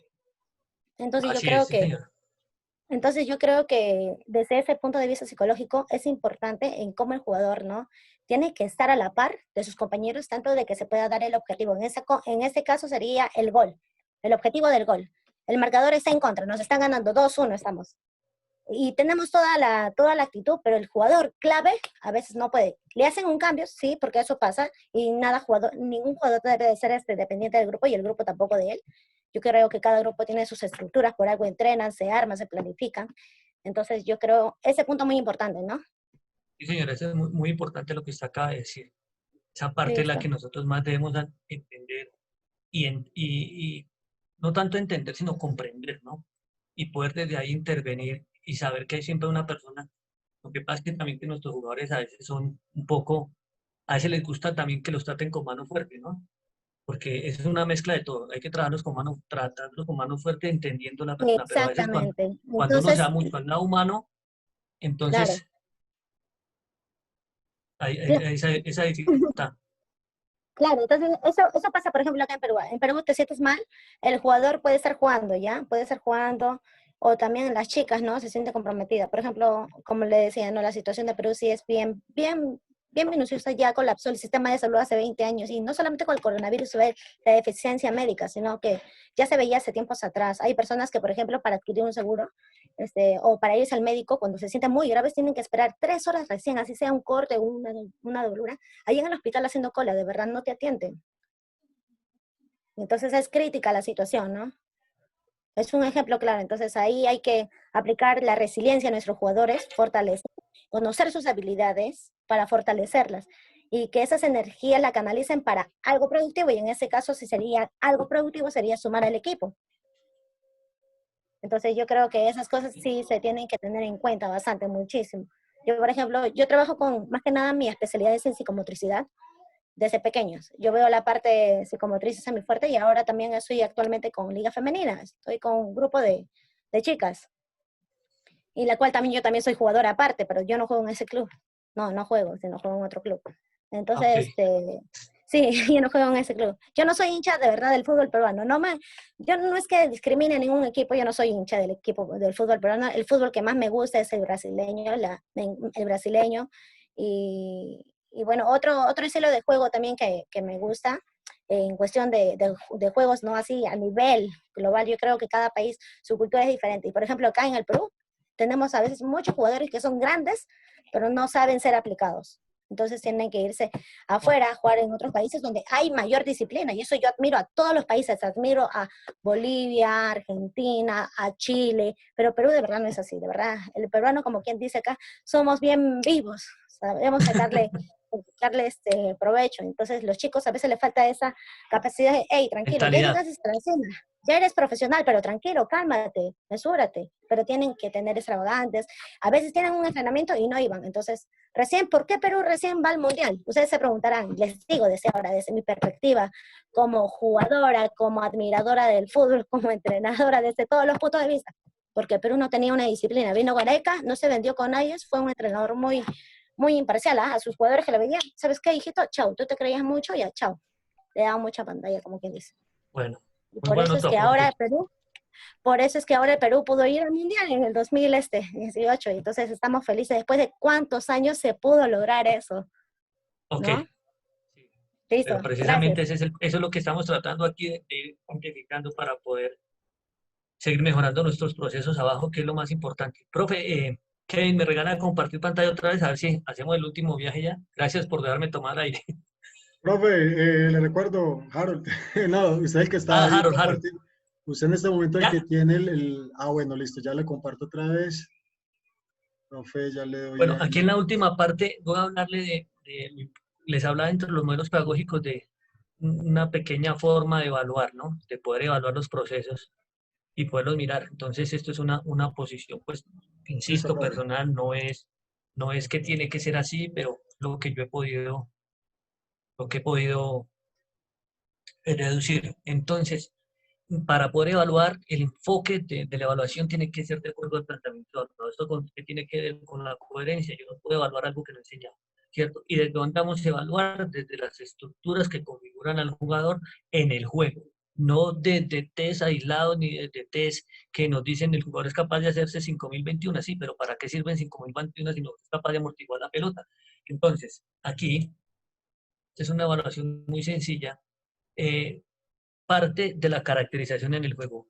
Entonces Así es, sí, señora. entonces yo creo que desde ese punto de vista psicológico es importante en cómo el jugador, ¿no? Tiene que estar a la par de sus compañeros, tanto de que se pueda dar el objetivo. En este caso sería el gol, el objetivo del gol. El marcador está en contra, nos están ganando 2-1 estamos. Y tenemos toda la actitud, pero el jugador clave a veces no puede. Le hacen un cambio, sí, porque eso pasa, y ningún jugador debe de ser dependiente del grupo y el grupo tampoco de él. Yo creo que cada grupo tiene sus estructuras, por algo entrenan, se arman, se planifican. Entonces yo creo ese punto muy importante, ¿no? Sí, señora, eso es muy, muy importante lo que usted acaba de decir. Esa parte es la Listo. que nosotros más debemos entender y no tanto entender, sino comprender, ¿no? Y poder desde ahí intervenir y saber que hay siempre una persona. Lo que pasa es que también que nuestros jugadores a veces son un poco, a veces les gusta también que los traten con mano fuerte, ¿no? Porque es una mezcla de todo. Hay que tratarlos con mano fuerte entendiendo la persona, pero a veces Exactamente. cuando uno se va Entonces, mucho al lado humano, claro. entonces hay esa dificultad. Claro, entonces eso pasa, por ejemplo, acá en Perú. En Perú te sientes mal, el jugador puede estar jugando, ¿ya? Puede estar jugando, o también las chicas, ¿no? Se siente comprometida. Por ejemplo, como le decía, ¿no? La situación de Perú sí es bien minuciosa, ya colapsó el sistema de salud hace 20 años, y no solamente con el coronavirus fue la deficiencia médica, sino que ya se veía hace tiempos atrás. Hay personas que, por ejemplo, para adquirir un seguro, o para irse al médico, cuando se sienten muy graves, tienen que esperar 3 horas recién, así sea un corte o una dolura, ahí en el hospital haciendo cola, de verdad no te atienden. Entonces es crítica la situación, ¿no? Es un ejemplo claro. Entonces ahí hay que aplicar la resiliencia a nuestros jugadores, fortalecer, conocer sus habilidades para fortalecerlas y que esas energías la canalicen para algo productivo, y en ese caso si sería algo productivo sería sumar al equipo. Entonces yo creo que esas cosas sí se tienen que tener en cuenta bastante, muchísimo. Yo, por ejemplo, yo trabajo con, más que nada, mi especialidad es en psicomotricidad desde pequeños. Yo veo la parte psicomotriz, esa es mi fuerte, y ahora también estoy actualmente con Liga Femenina. Estoy con un grupo de chicas, y la cual también yo también soy jugadora aparte, pero yo no juego en ese club. No juego, sino juego en otro club. Entonces, Ok. sí, yo no juego en ese club. Yo no soy hincha de verdad del fútbol peruano. Yo no es que discrimine a ningún equipo, yo no soy hincha del equipo del fútbol peruano. El fútbol que más me gusta es el brasileño, el brasileño. Y bueno, otro estilo de juego también que me gusta, en cuestión de juegos, ¿no? Así a nivel global, yo creo que cada país, su cultura es diferente. Y por ejemplo, acá en el Perú, tenemos a veces muchos jugadores que son grandes, pero no saben ser aplicados. Entonces tienen que irse afuera a jugar en otros países donde hay mayor disciplina. Y eso yo admiro a todos los países. Admiro a Bolivia, Argentina, a Chile. Pero Perú de verdad no es así, de verdad. El peruano, como quien dice acá, somos bien vivos. Sabemos sacarle provecho. Entonces los chicos a veces les falta esa capacidad de, hey, tranquilo, ya Mentalidad. llegaste a la cena, ya eres profesional, pero tranquilo, cálmate, mesúrate. Pero tienen que tener extravagantes. A veces tienen un entrenamiento y no iban. Entonces, ¿por qué Perú recién va al Mundial? Ustedes se preguntarán. Les digo desde ahora, desde mi perspectiva, como jugadora, como admiradora del fútbol, como entrenadora, desde todos los puntos de vista. Porque Perú no tenía una disciplina. Vino Gareca, no se vendió con ellos, fue un entrenador muy imparcial, ¿ah? A sus jugadores que le veían, ¿sabes qué, hijito? Chau, tú te creías mucho, ya, chau. Le daba mucha pantalla, como quien dice. Bueno, Y muy bueno tu aporte. por eso es que ahora el Perú pudo ir al Mundial en el 2018, y entonces estamos felices. Después de cuántos años se pudo lograr eso, Ok. ¿no? Sí. Listo, Pero precisamente gracias. eso es lo que estamos tratando aquí de ir amplificando para poder seguir mejorando nuestros procesos abajo, que es lo más importante. Profe, Kevin, ¿me regala compartir pantalla otra vez? A ver si hacemos el último viaje ya. Gracias por dejarme tomar aire. Profe, le recuerdo, Harold, no, usted es el que está Ah, ahí Harold. compartiendo. Usted en este momento es el ¿Ya? que tiene bueno, listo, ya le comparto otra vez. Profe, ya le doy Bueno, aquí en ahí. la última parte voy a hablarle les hablaba entre los modelos pedagógicos de una pequeña forma de evaluar, ¿no? De poder evaluar los procesos y poderlos mirar. Entonces, esto es una posición, pues, Listo, insisto, profe. personal, no es que tiene que ser así, pero lo que he podido deducir. Entonces, para poder evaluar, el enfoque de la evaluación tiene que ser de acuerdo al planteamiento evaluado. Esto que tiene que ver con la coherencia. Yo no puedo evaluar algo que no he enseñado, ¿cierto? Y desde dónde vamos a evaluar, desde las estructuras que configuran al jugador en el juego. No desde test aislados ni desde test que nos dicen el jugador es capaz de hacerse 5021, sí, pero ¿para qué sirven 5021 si no es capaz de amortiguar la pelota? Entonces, aquí es una evaluación muy sencilla. eh, Parte de la caracterización en el juego.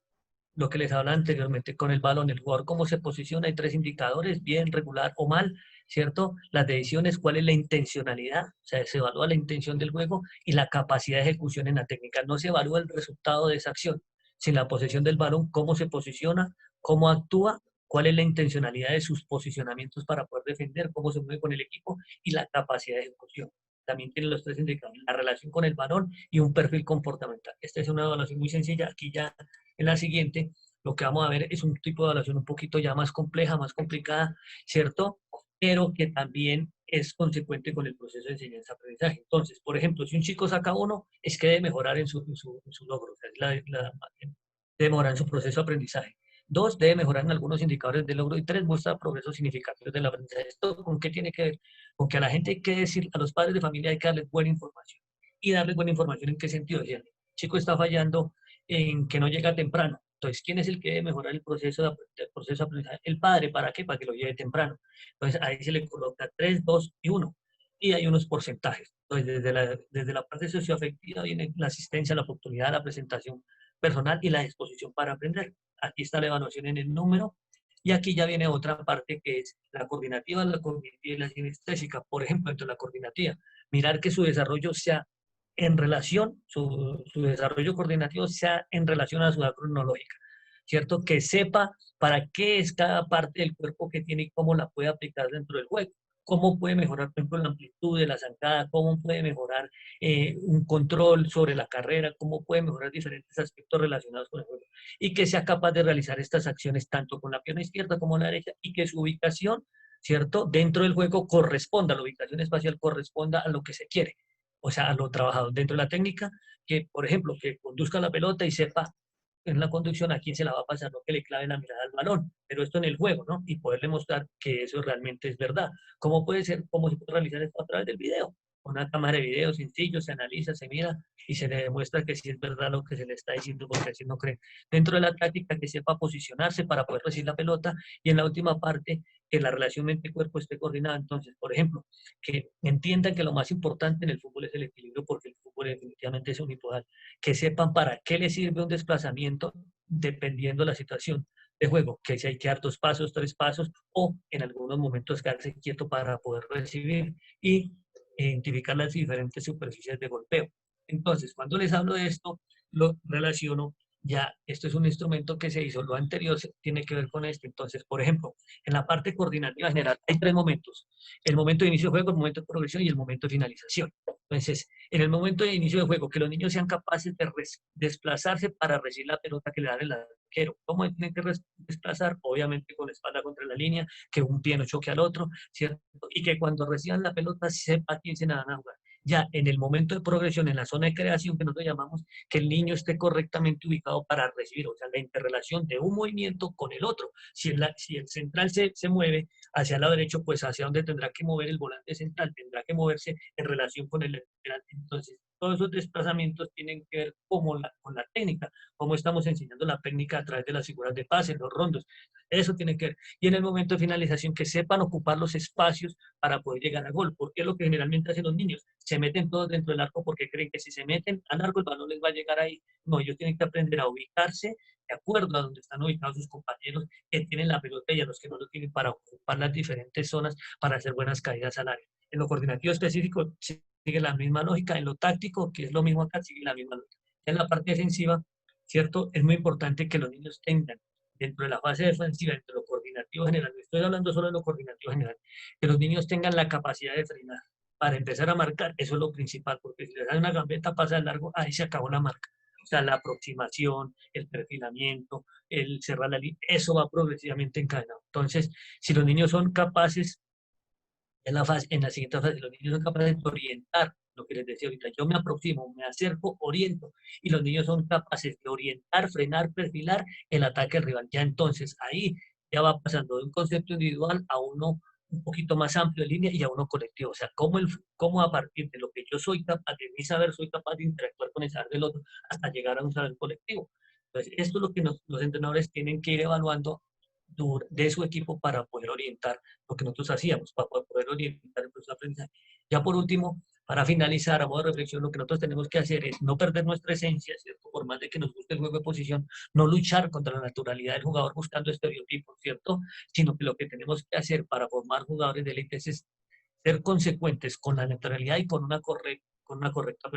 Lo que les hablaba anteriormente con el balón, el jugador cómo se posiciona, hay 3 indicadores, bien, regular o mal, ¿cierto? Las decisiones, cuál es la intencionalidad, o sea, se evalúa la intención del juego y la capacidad de ejecución en la técnica. No se evalúa el resultado de esa acción, sin la posesión del balón, cómo se posiciona, cómo actúa, cuál es la intencionalidad de sus posicionamientos para poder defender, cómo se mueve con el equipo y la capacidad de ejecución. También tiene los 3 indicadores, la relación con el balón y un perfil comportamental. Esta es una evaluación muy sencilla. Aquí ya en la siguiente, lo que vamos a ver es un tipo de evaluación un poquito ya más compleja, más complicada, ¿cierto? Pero que también es consecuente con el proceso de enseñanza-aprendizaje. Entonces, por ejemplo, si un chico saca 1, es que debe mejorar en su logro, o sea, debe mejorar en su proceso de aprendizaje. 2, debe mejorar en algunos indicadores de logro. Y 3, muestra progresos significativos del aprendizaje. ¿Esto con qué tiene que ver? Con que a la gente hay que decir, a los padres de familia hay que darles buena información. y darles buena información en qué sentido. Si el chico está fallando en que no llega temprano, entonces, ¿quién es el que debe mejorar el proceso de aprendizaje? El padre, ¿para qué? Para que lo lleve temprano. Entonces, ahí se le coloca 3, 2 y 1. Y hay unos porcentajes. Entonces, desde la parte socioafectiva viene la asistencia, la oportunidad, la presentación personal y la disposición para aprender. Aquí está la evaluación en el número. Y aquí ya viene otra parte que es la coordinativa, la cognitiva y la sinestésica. Por ejemplo, entre la coordinativa, mirar que su desarrollo sea en relación, su desarrollo coordinativo sea en relación a su edad cronológica, ¿cierto? Que sepa para qué es cada parte del cuerpo que tiene y cómo la puede aplicar dentro del juego. Cómo puede mejorar, por ejemplo, la amplitud de la zancada, cómo puede mejorar un control sobre la carrera, cómo puede mejorar diferentes aspectos relacionados con el juego. Y que sea capaz de realizar estas acciones tanto con la pierna izquierda como la derecha y que su ubicación, ¿cierto? Dentro del juego corresponda, la ubicación espacial corresponda a lo que se quiere, o sea, a lo trabajado dentro de la técnica, que, por ejemplo, que conduzca la pelota y sepa en la conducción a quién se la va a pasar, no que le clave la mirada al balón, pero esto en el juego, ¿no? Y poder demostrar que eso realmente es verdad. ¿Cómo puede ser? ¿Cómo se puede realizar esto a través del video? Con una cámara de video sencillo, se analiza, se mira y se le demuestra que sí es verdad lo que se le está diciendo, porque así no creen. Dentro de la táctica, que sepa posicionarse para poder recibir la pelota, y en la última parte, que la relación mente-cuerpo esté coordinada. Entonces, por ejemplo, que entiendan que lo más importante en el fútbol es el equilibrio, porque el fútbol definitivamente es unipodal. Que sepan para qué les sirve un desplazamiento dependiendo de la situación de juego, que si hay que dar 2 pasos, 3 pasos, o en algunos momentos quedarse quieto para poder recibir y identificar las diferentes superficies de golpeo. Entonces, cuando les hablo de esto, lo relaciono ya, esto es un instrumento que se hizo, lo anterior tiene que ver con esto. Entonces, por ejemplo, en la parte coordinativa general hay 3 momentos: el momento de inicio de juego, el momento de progresión y el momento de finalización. Entonces, en el momento de inicio de juego, que los niños sean capaces de desplazarse para recibir la pelota que le da el arquero. ¿Cómo tienen que desplazar? Obviamente con la espalda contra la línea, que un pie no choque al otro, ¿cierto? Y que cuando reciban la pelota sepa a quién se la van a jugar. Ya en el momento de progresión, en la zona de creación que nosotros llamamos, que el niño esté correctamente ubicado para recibir, o sea, la interrelación de un movimiento con el otro. Si el central se mueve hacia el lado derecho, pues hacia donde tendrá que mover el volante central, tendrá que moverse en relación con el lateral. Entonces, todos esos desplazamientos tienen que ver con la técnica, cómo estamos enseñando la técnica a través de las figuras de pase, los rondos. Eso tiene que ver. Y en el momento de finalización, que sepan ocupar los espacios para poder llegar a gol, porque es lo que generalmente hacen los niños. Se meten todos dentro del arco porque creen que si se meten al arco el balón les va a llegar ahí. No, ellos tienen que aprender a ubicarse de acuerdo a donde están ubicados sus compañeros que tienen la pelota y a los que no lo tienen, para ocupar las diferentes zonas para hacer buenas caídas al área. En lo coordinativo específico sigue la misma lógica, en lo táctico, que es lo mismo acá, sigue la misma lógica. En la parte defensiva, ¿cierto? Es muy importante que los niños tengan dentro de la fase defensiva, dentro de lo coordinativo general, no estoy hablando solo de lo coordinativo general, que los niños tengan la capacidad de frenar para empezar a marcar. Eso es lo principal, porque si les da una gambeta, pasa de largo, ahí se acabó la marca. O sea, la aproximación, el perfilamiento, el cerrar la línea, eso va progresivamente encadenado. Entonces, si los niños son capaces, en la siguiente fase, los niños son capaces de orientar, lo que les decía ahorita, yo me aproximo, me acerco, oriento, y los niños son capaces de orientar, frenar, perfilar el ataque del rival. Ya entonces, ahí ya va pasando de un concepto individual a uno un poquito más amplio de línea y a uno colectivo. O sea, cómo a partir de lo que yo soy capaz, de mi saber, soy capaz de interactuar con el saber del otro hasta llegar a un saber colectivo. Entonces, esto es lo que los entrenadores tienen que ir evaluando de su equipo para poder orientar lo que nosotros hacíamos, para poder orientar el proceso de aprendizaje. Ya por último, para finalizar, a modo de reflexión, lo que nosotros tenemos que hacer es no perder nuestra esencia, ¿cierto? Por más de que nos guste el juego de posición, no luchar contra la naturalidad del jugador buscando estereotipos, ¿cierto? Sino que lo que tenemos que hacer para formar jugadores de élite es ser consecuentes con la naturalidad y con una correcta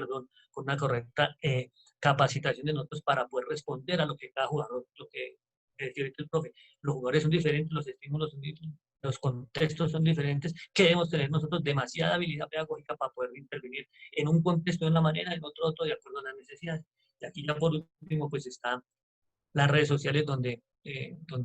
capacitación de nosotros para poder responder a lo que cada jugador, lo que decía el profe, los jugadores son diferentes, los estímulos son diferentes, los contextos son diferentes, que debemos tener nosotros demasiada habilidad pedagógica para poder intervenir en un contexto de una manera, en otro de acuerdo a las necesidades. Y aquí ya por último pues están las redes sociales donde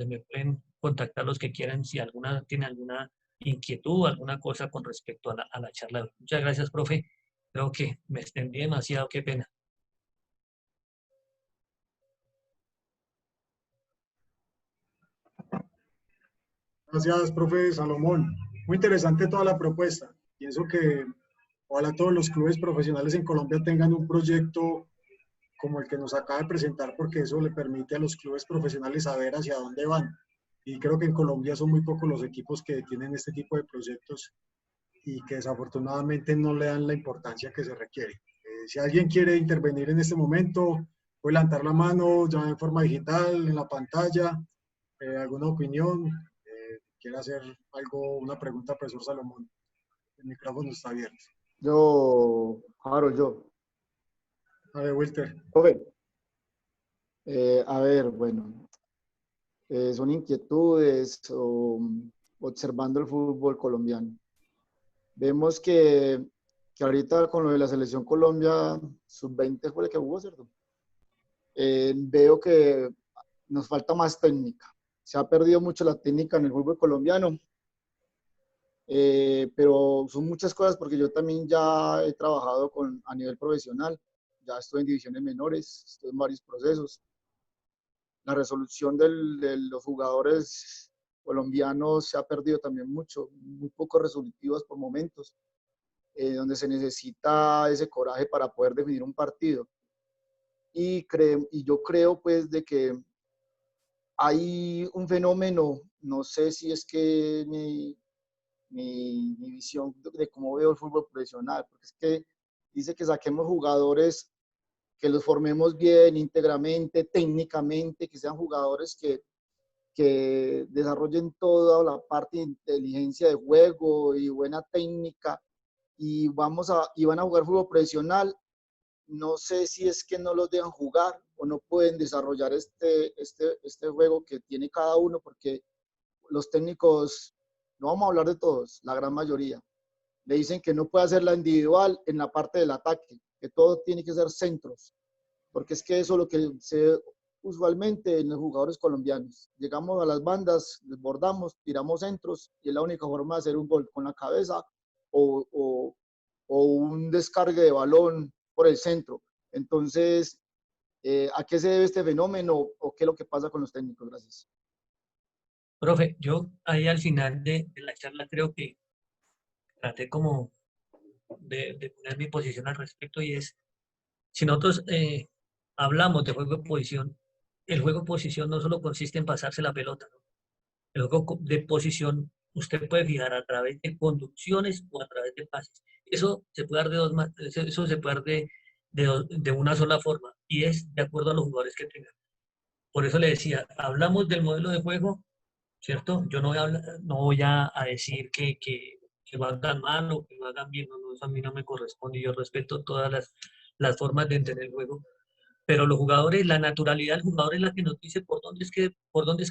me pueden contactar los que quieran si tiene alguna inquietud, alguna cosa con respecto a la charla. Muchas gracias, profe. Creo que me extendí demasiado, qué pena. Gracias, profe Salomón. Muy interesante toda la propuesta. Pienso que Ojalá todos los clubes profesionales en Colombia tengan un proyecto como el que nos acaba de presentar, porque eso le permite a los clubes profesionales saber hacia dónde van. Y creo que en Colombia son muy pocos los equipos que tienen este tipo de proyectos y que desafortunadamente no le dan la importancia que se requiere. Si alguien quiere intervenir en este momento, puede levantar la mano ya en forma digital, en la pantalla, alguna opinión, quiere hacer algo, una pregunta al profesor Salomón. El micrófono está abierto. Harold, yo. A ver, Wilter. Profe, a ver, bueno, son inquietudes observando el fútbol colombiano. Vemos que ahorita con lo de la selección Colombia sub-20 fue el que jugó, ¿cierto? Veo que nos falta más técnica. Se ha perdido mucho la técnica en el fútbol colombiano, pero son muchas cosas porque yo también ya he trabajado a nivel profesional, ya estoy en divisiones menores, estoy en varios procesos. La resolución de los jugadores colombianos se ha perdido también mucho, muy poco resolutivos por momentos, donde se necesita ese coraje para poder definir un partido. Y yo creo pues de que hay un fenómeno, no sé si es que mi visión de cómo veo el fútbol profesional, porque es que dice que saquemos jugadores, que los formemos bien, íntegramente, técnicamente, que sean jugadores que desarrollen toda la parte de inteligencia de juego y buena técnica, y van a jugar fútbol profesional. No sé si es que no los dejan jugar o no pueden desarrollar este juego que tiene cada uno, porque los técnicos, no vamos a hablar de todos, la gran mayoría, le dicen que no puede hacer la individual en la parte del ataque, que todo tiene que ser centros, porque es que eso es lo que se usualmente en los jugadores colombianos. Llegamos a las bandas, desbordamos, tiramos centros y es la única forma de hacer un gol con la cabeza o un descargue de balón por el centro. Entonces, ¿a qué se debe este fenómeno o qué es lo que pasa con los técnicos? Gracias. Profe, yo ahí al final de la charla creo que traté como de poner mi posición al respecto, y es, si nosotros hablamos de juego de posición, el juego de posición no solo consiste en pasarse la pelota, ¿no? El juego de posición usted puede fijar a través de conducciones o a través de pases. Eso se puede dar eso se puede dar de una sola forma, y es de acuerdo a los jugadores que tengan. Por eso le decía, hablamos del modelo de juego, ¿cierto? Yo no voy a decir que lo hagan mal o que lo hagan bien, no, eso a mí no me corresponde, yo respeto todas las formas de entender el juego, pero los jugadores, la naturalidad del jugador es la que nos dice por dónde es que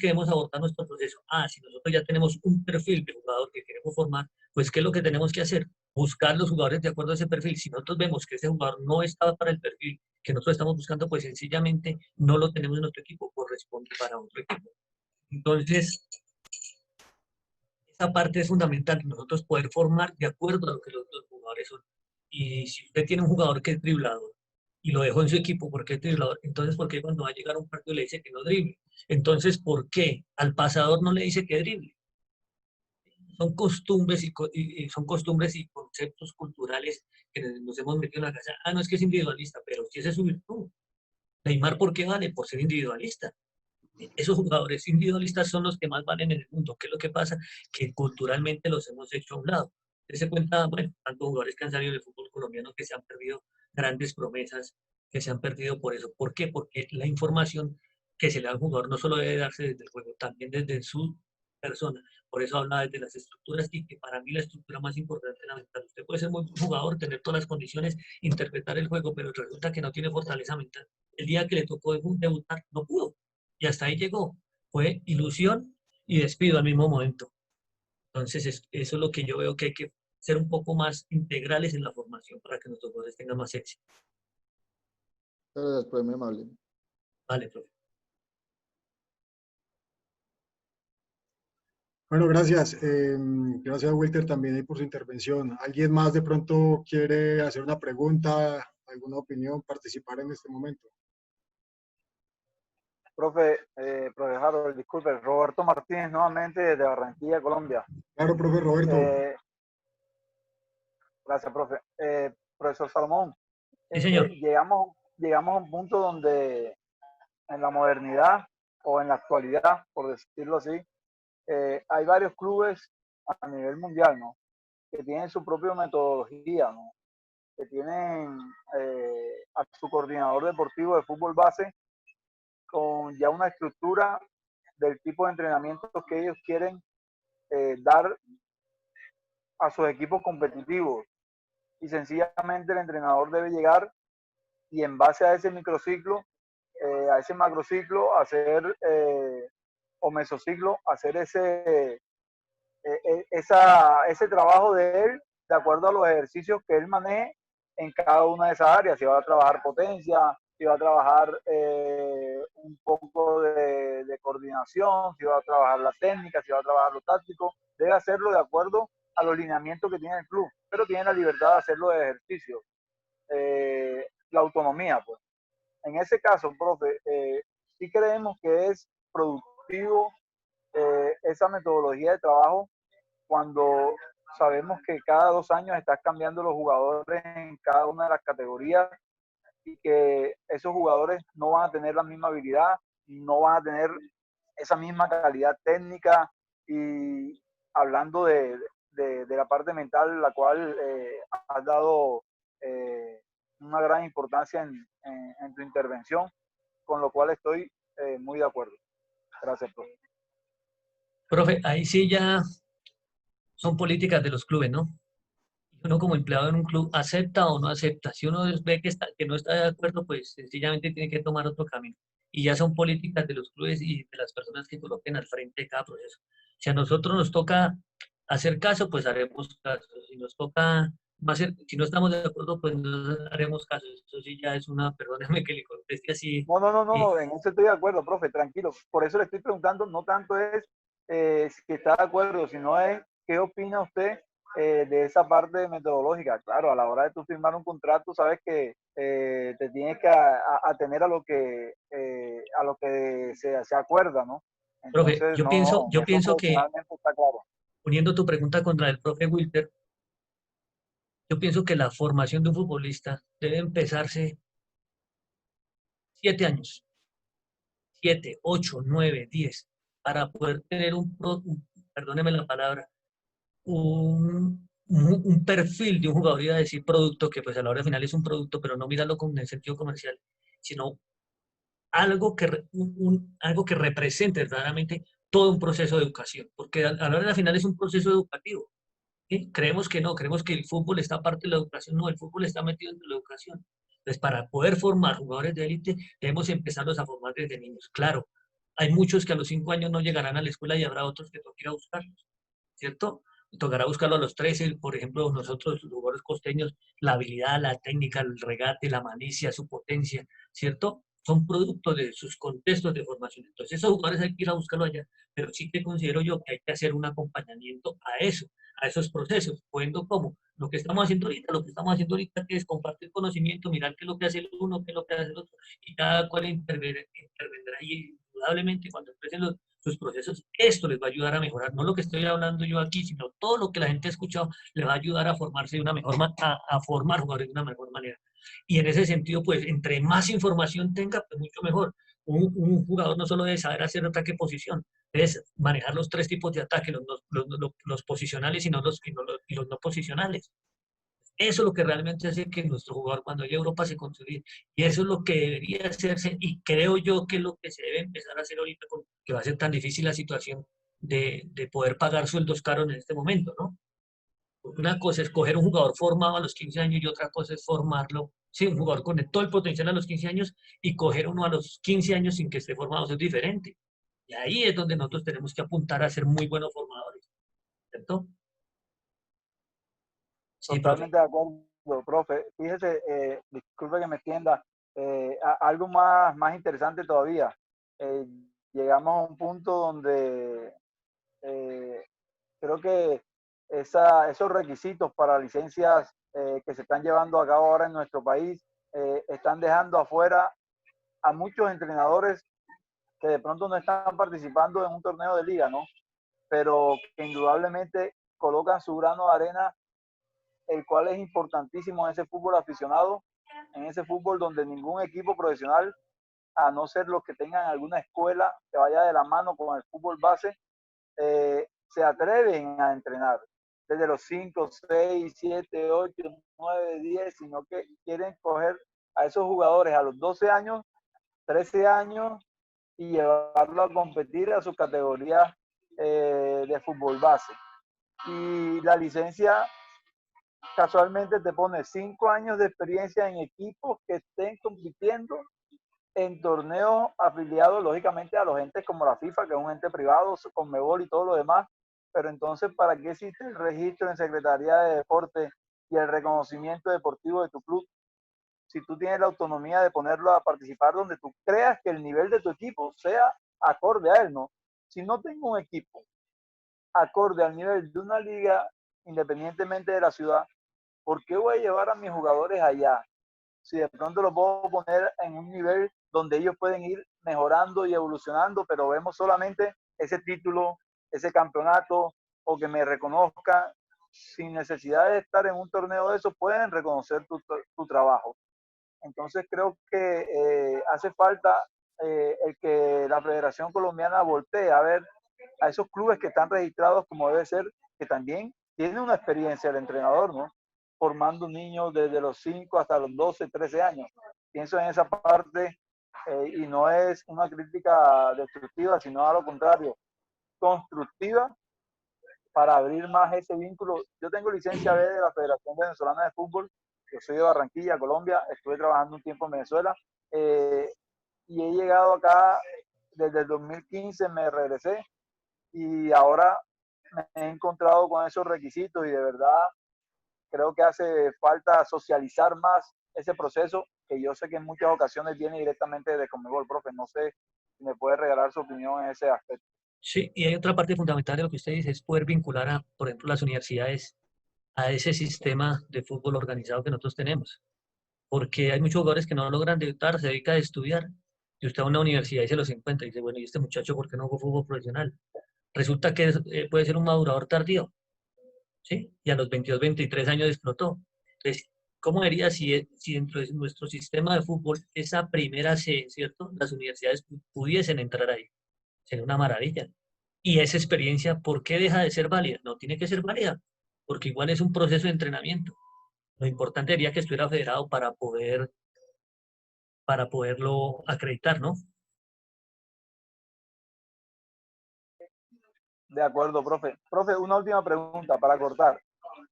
debemos abordar nuestro proceso. Si nosotros ya tenemos un perfil de jugador que queremos formar, pues ¿qué es lo que tenemos que hacer? Buscar los jugadores de acuerdo a ese perfil. Si nosotros vemos que ese jugador no está para el perfil que nosotros estamos buscando, pues sencillamente no lo tenemos en nuestro equipo, corresponde para otro equipo. Entonces, esa parte es fundamental, nosotros poder formar de acuerdo a lo que los jugadores son. Y si usted tiene un jugador que es driblador y lo dejó en su equipo porque es driblador, entonces ¿por qué cuando va a llegar a un partido le dice que no drible? Entonces, ¿por qué al pasador no le dice que drible? Son costumbres y son costumbres y conceptos culturales que nos hemos metido en la casa. No es que es individualista, pero si esa es su virtud. Neymar, ¿por qué vale? Por ser individualista. Esos jugadores individualistas son los que más valen en el mundo. ¿Qué es lo que pasa? Que culturalmente los hemos hecho a un lado. Se cuenta, bueno, tantos jugadores que han salido del fútbol colombiano que se han perdido, grandes promesas que se han perdido por eso. ¿Por qué? Porque la información que se le da al jugador no solo debe darse desde el juego, también desde su persona. Por eso habla desde las estructuras, y que para mí la estructura más importante es la mental. Usted puede ser muy buen jugador, tener todas las condiciones, interpretar el juego, pero resulta que no tiene fortaleza mental. El día que le tocó debutar, no pudo. Y hasta ahí llegó. Fue ilusión y despido al mismo momento. Entonces, eso es lo que yo veo, que hay que ser un poco más integrales en la formación para que nuestros jugadores tengan más éxito. Gracias, profe, muy amable. Vale, profe. Bueno, gracias. Gracias a Wilter también ahí por su intervención. ¿Alguien más de pronto quiere hacer una pregunta, alguna opinión, participar en este momento? Profe, profe Harold, disculpe, Roberto Martínez nuevamente de Barranquilla, Colombia. Claro, profe Roberto. Gracias, profe. Profesor Salomón, Sí, señor. llegamos a un punto donde en la modernidad o en la actualidad, por decirlo así, hay varios clubes a nivel mundial, ¿no? Que tienen su propia metodología, ¿no? Que tienen a su coordinador deportivo de fútbol base con ya una estructura del tipo de entrenamiento que ellos quieren dar a sus equipos competitivos. Y sencillamente el entrenador debe llegar y en base a ese microciclo, a ese macrociclo, hacer o mesociclo, hacer ese trabajo de él de acuerdo a los ejercicios que él maneje en cada una de esas áreas. Si va a trabajar potencia, si va a trabajar un poco de coordinación, si va a trabajar la técnica, si va a trabajar lo táctico, debe hacerlo de acuerdo a los lineamientos que tiene el club, pero tiene la libertad de hacerlo de ejercicio. La autonomía, pues. En ese caso, profe, sí creemos que es productivo esa metodología de trabajo cuando sabemos que cada 2 años estás cambiando los jugadores en cada una de las categorías y que esos jugadores no van a tener la misma habilidad, no van a tener esa misma calidad técnica y hablando de la parte mental, la cual has dado una gran importancia en tu intervención, con lo cual estoy muy de acuerdo. Gracias, profe. Profe, ahí sí ya son políticas de los clubes, ¿no? Uno como empleado en un club acepta o no acepta. Si uno ve que no está de acuerdo, pues sencillamente tiene que tomar otro camino. Y ya son políticas de los clubes y de las personas que coloquen al frente de cada proceso. Si a nosotros nos toca hacer caso, pues haremos caso. Si nos toca no hacer, si no estamos de acuerdo, pues no haremos caso. Eso sí ya es una, perdóneme que le conteste así. No, en eso estoy de acuerdo, profe, tranquilo. Por eso le estoy preguntando, no tanto es si está de acuerdo, sino es qué opina usted de esa parte metodológica. Claro, a la hora de tú firmar un contrato, sabes que te tienes que atener a lo que se acuerda, ¿no? Profe, Entonces, yo eso pienso que, profesionalmente está claro. poniendo tu pregunta contra el profe Wilper, yo pienso que la formación de un futbolista debe empezarse 7 años, 7, 8, 9, 10, para poder tener perdóneme la palabra, un perfil de un jugador, iba a decir producto, que pues a la hora final es un producto, pero no mirarlo con el sentido comercial, sino algo que represente verdaderamente todo un proceso de educación, porque a la hora de la final es un proceso educativo. ¿Sí? Creemos que no, creemos que el fútbol está parte de la educación, no, el fútbol está metido en la educación. Entonces, para poder formar jugadores de élite, debemos empezarlos a formar desde niños. Claro, hay muchos que a los 5 años no llegarán a la escuela y habrá otros que tocará buscarlos, ¿cierto? Tocará buscarlo a los 13, por ejemplo, nosotros, los jugadores costeños, la habilidad, la técnica, el regate, la malicia, su potencia, ¿cierto? Son productos de sus contextos de formación. Entonces, esos jugadores hay que ir a buscarlo allá, pero sí que considero yo que hay que hacer un acompañamiento a eso, a esos procesos, pudiendo como lo que estamos haciendo ahorita, que es compartir conocimiento, mirar qué es lo que hace el uno, qué es lo que hace el otro, y cada cual intervendrá y indudablemente cuando empiecen sus procesos, esto les va a ayudar a mejorar, no lo que estoy hablando yo aquí, sino todo lo que la gente ha escuchado, le va a ayudar a formarse de una mejor a formar jugadores de una mejor manera. Y en ese sentido, pues, entre más información tenga, pues mucho mejor. Un jugador no solo debe saber hacer ataque posición, es manejar los 3 tipos de ataque, los posicionales y los no posicionales. Eso es lo que realmente hace que nuestro jugador cuando llegue a Europa se consolide. Y eso es lo que debería hacerse y creo yo que es lo que se debe empezar a hacer ahorita, que va a ser tan difícil la situación de poder pagar sueldos caros en este momento, ¿no? Una cosa es coger un jugador formado a los 15 años y otra cosa es formarlo, sí, un jugador con todo el potencial a los 15 años y coger uno a los 15 años sin que esté formado, eso es diferente. Y ahí es donde nosotros tenemos que apuntar a ser muy buenos formadores, ¿cierto? Sí, profe. Totalmente de acuerdo, profe. Fíjese, disculpe que me extienda, algo más interesante todavía. Eh, Llegamos a un punto donde creo que esos requisitos para licencias que se están llevando a cabo ahora en nuestro país están dejando afuera a muchos entrenadores que de pronto no están participando en un torneo de liga, ¿no? Pero que indudablemente colocan su grano de arena el cual es importantísimo en ese fútbol aficionado, en ese fútbol donde ningún equipo profesional, a no ser los que tengan alguna escuela que vaya de la mano con el fútbol base, se atreven a entrenar desde los 5, 6, 7, 8, 9, 10, sino que quieren coger a esos jugadores a los 12 años, 13 años y llevarlo a competir a sus categorías de fútbol base. Y la licencia casualmente te pone 5 años de experiencia en equipos que estén compitiendo en torneos afiliados, lógicamente, a los entes como la FIFA, que es un ente privado, Conmebol y todo lo demás. Pero entonces, ¿para qué existe el registro en Secretaría de Deporte y el reconocimiento deportivo de tu club? Si tú tienes la autonomía de ponerlo a participar donde tú creas que el nivel de tu equipo sea acorde a él, ¿no? Si no tengo un equipo acorde al nivel de una liga, independientemente de la ciudad, ¿por qué voy a llevar a mis jugadores allá? Si de pronto los puedo poner en un nivel donde ellos pueden ir mejorando y evolucionando, pero vemos solamente ese título, ese campeonato, o que me reconozcan, sin necesidad de estar en un torneo de esos, pueden reconocer tu trabajo. Entonces creo que hace falta el que la Federación Colombiana voltee a ver a esos clubes que están registrados como debe ser, que también tiene una experiencia el entrenador, ¿no? Formando niños desde los 5 hasta los 12, 13 años. Pienso en esa parte y no es una crítica destructiva, sino a lo contrario, constructiva, para abrir más ese vínculo. Yo tengo licencia B de la Federación Venezolana de Fútbol, yo soy de Barranquilla, Colombia, estuve trabajando un tiempo en Venezuela y he llegado acá desde el 2015, me regresé y ahora me he encontrado con esos requisitos y de verdad creo que hace falta socializar más ese proceso, que yo sé que en muchas ocasiones viene directamente de Conmebol. Profe, no sé si me puede regalar su opinión en ese aspecto. Sí, y hay otra parte fundamental de lo que usted dice, es poder vincular a, por ejemplo, las universidades a ese sistema de fútbol organizado que nosotros tenemos. Porque hay muchos jugadores que no logran debutar, se dedican a estudiar, y usted va a una universidad y se los encuentra y dice, bueno, ¿y este muchacho por qué no jugó fútbol profesional? Resulta que puede ser un madurador tardío, ¿sí? Y a los 22, 23 años explotó. Entonces, ¿cómo sería si dentro de nuestro sistema de fútbol, esa primera C, ¿cierto? Las universidades pudiesen entrar ahí. Sería una maravilla. Y esa experiencia, ¿por qué deja de ser válida? No tiene que ser válida, porque igual es un proceso de entrenamiento. Lo importante sería que estuviera federado para poderlo acreditar, ¿no? De acuerdo, profe. Profe, una última pregunta para cortar.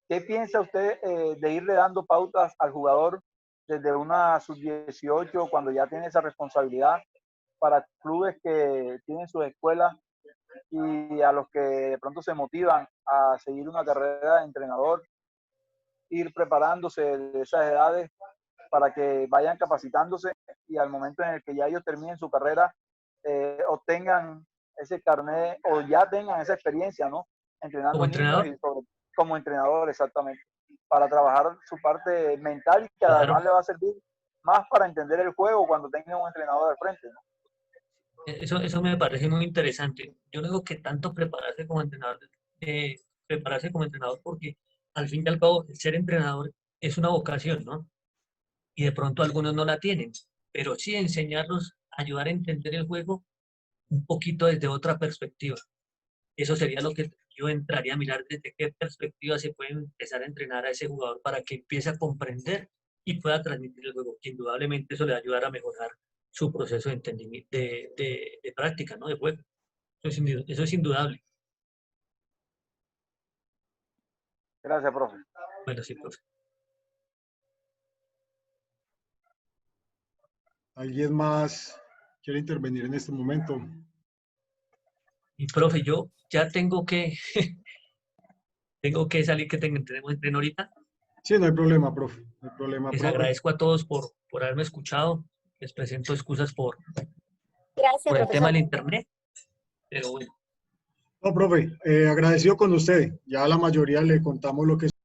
¿Qué piensa usted de irle dando pautas al jugador desde una sub-18 cuando ya tiene esa responsabilidad para clubes que tienen sus escuelas y a los que de pronto se motivan a seguir una carrera de entrenador, ir preparándose de esas edades para que vayan capacitándose y al momento en el que ya ellos terminen su carrera obtengan ese carnet o ya tengan esa experiencia, ¿no? Entrenando Como entrenador, niños y como entrenador, exactamente, para trabajar su parte mental y que claro. además le va a servir más para entender el juego cuando tenga un entrenador al frente, ¿no? Eso me parece muy interesante. Yo no digo que tanto prepararse como entrenador, porque al fin y al cabo, ser entrenador es una vocación, ¿no? Y de pronto algunos no la tienen, pero sí enseñarlos, ayudar a entender el juego un poquito desde otra perspectiva. Eso sería lo que yo entraría a mirar desde qué perspectiva se puede empezar a entrenar a ese jugador para que empiece a comprender y pueda transmitir el juego, que indudablemente eso le va a ayudar a mejorar su proceso de entendimiento, de práctica, ¿no? De juego. Eso es indudable. Gracias, profe. Bueno, sí, profe. ¿Alguien más quiere intervenir en este momento? Y profe, yo ya tengo que salir, que tenemos entreno ahorita. Sí, no hay problema, profe. No hay problema, Les profe. agradezco a todos por haberme escuchado. Les presento excusas por Gracias, el tema profesor. del internet, pero bueno. No, profe, agradecido con usted. Ya a la mayoría le contamos lo que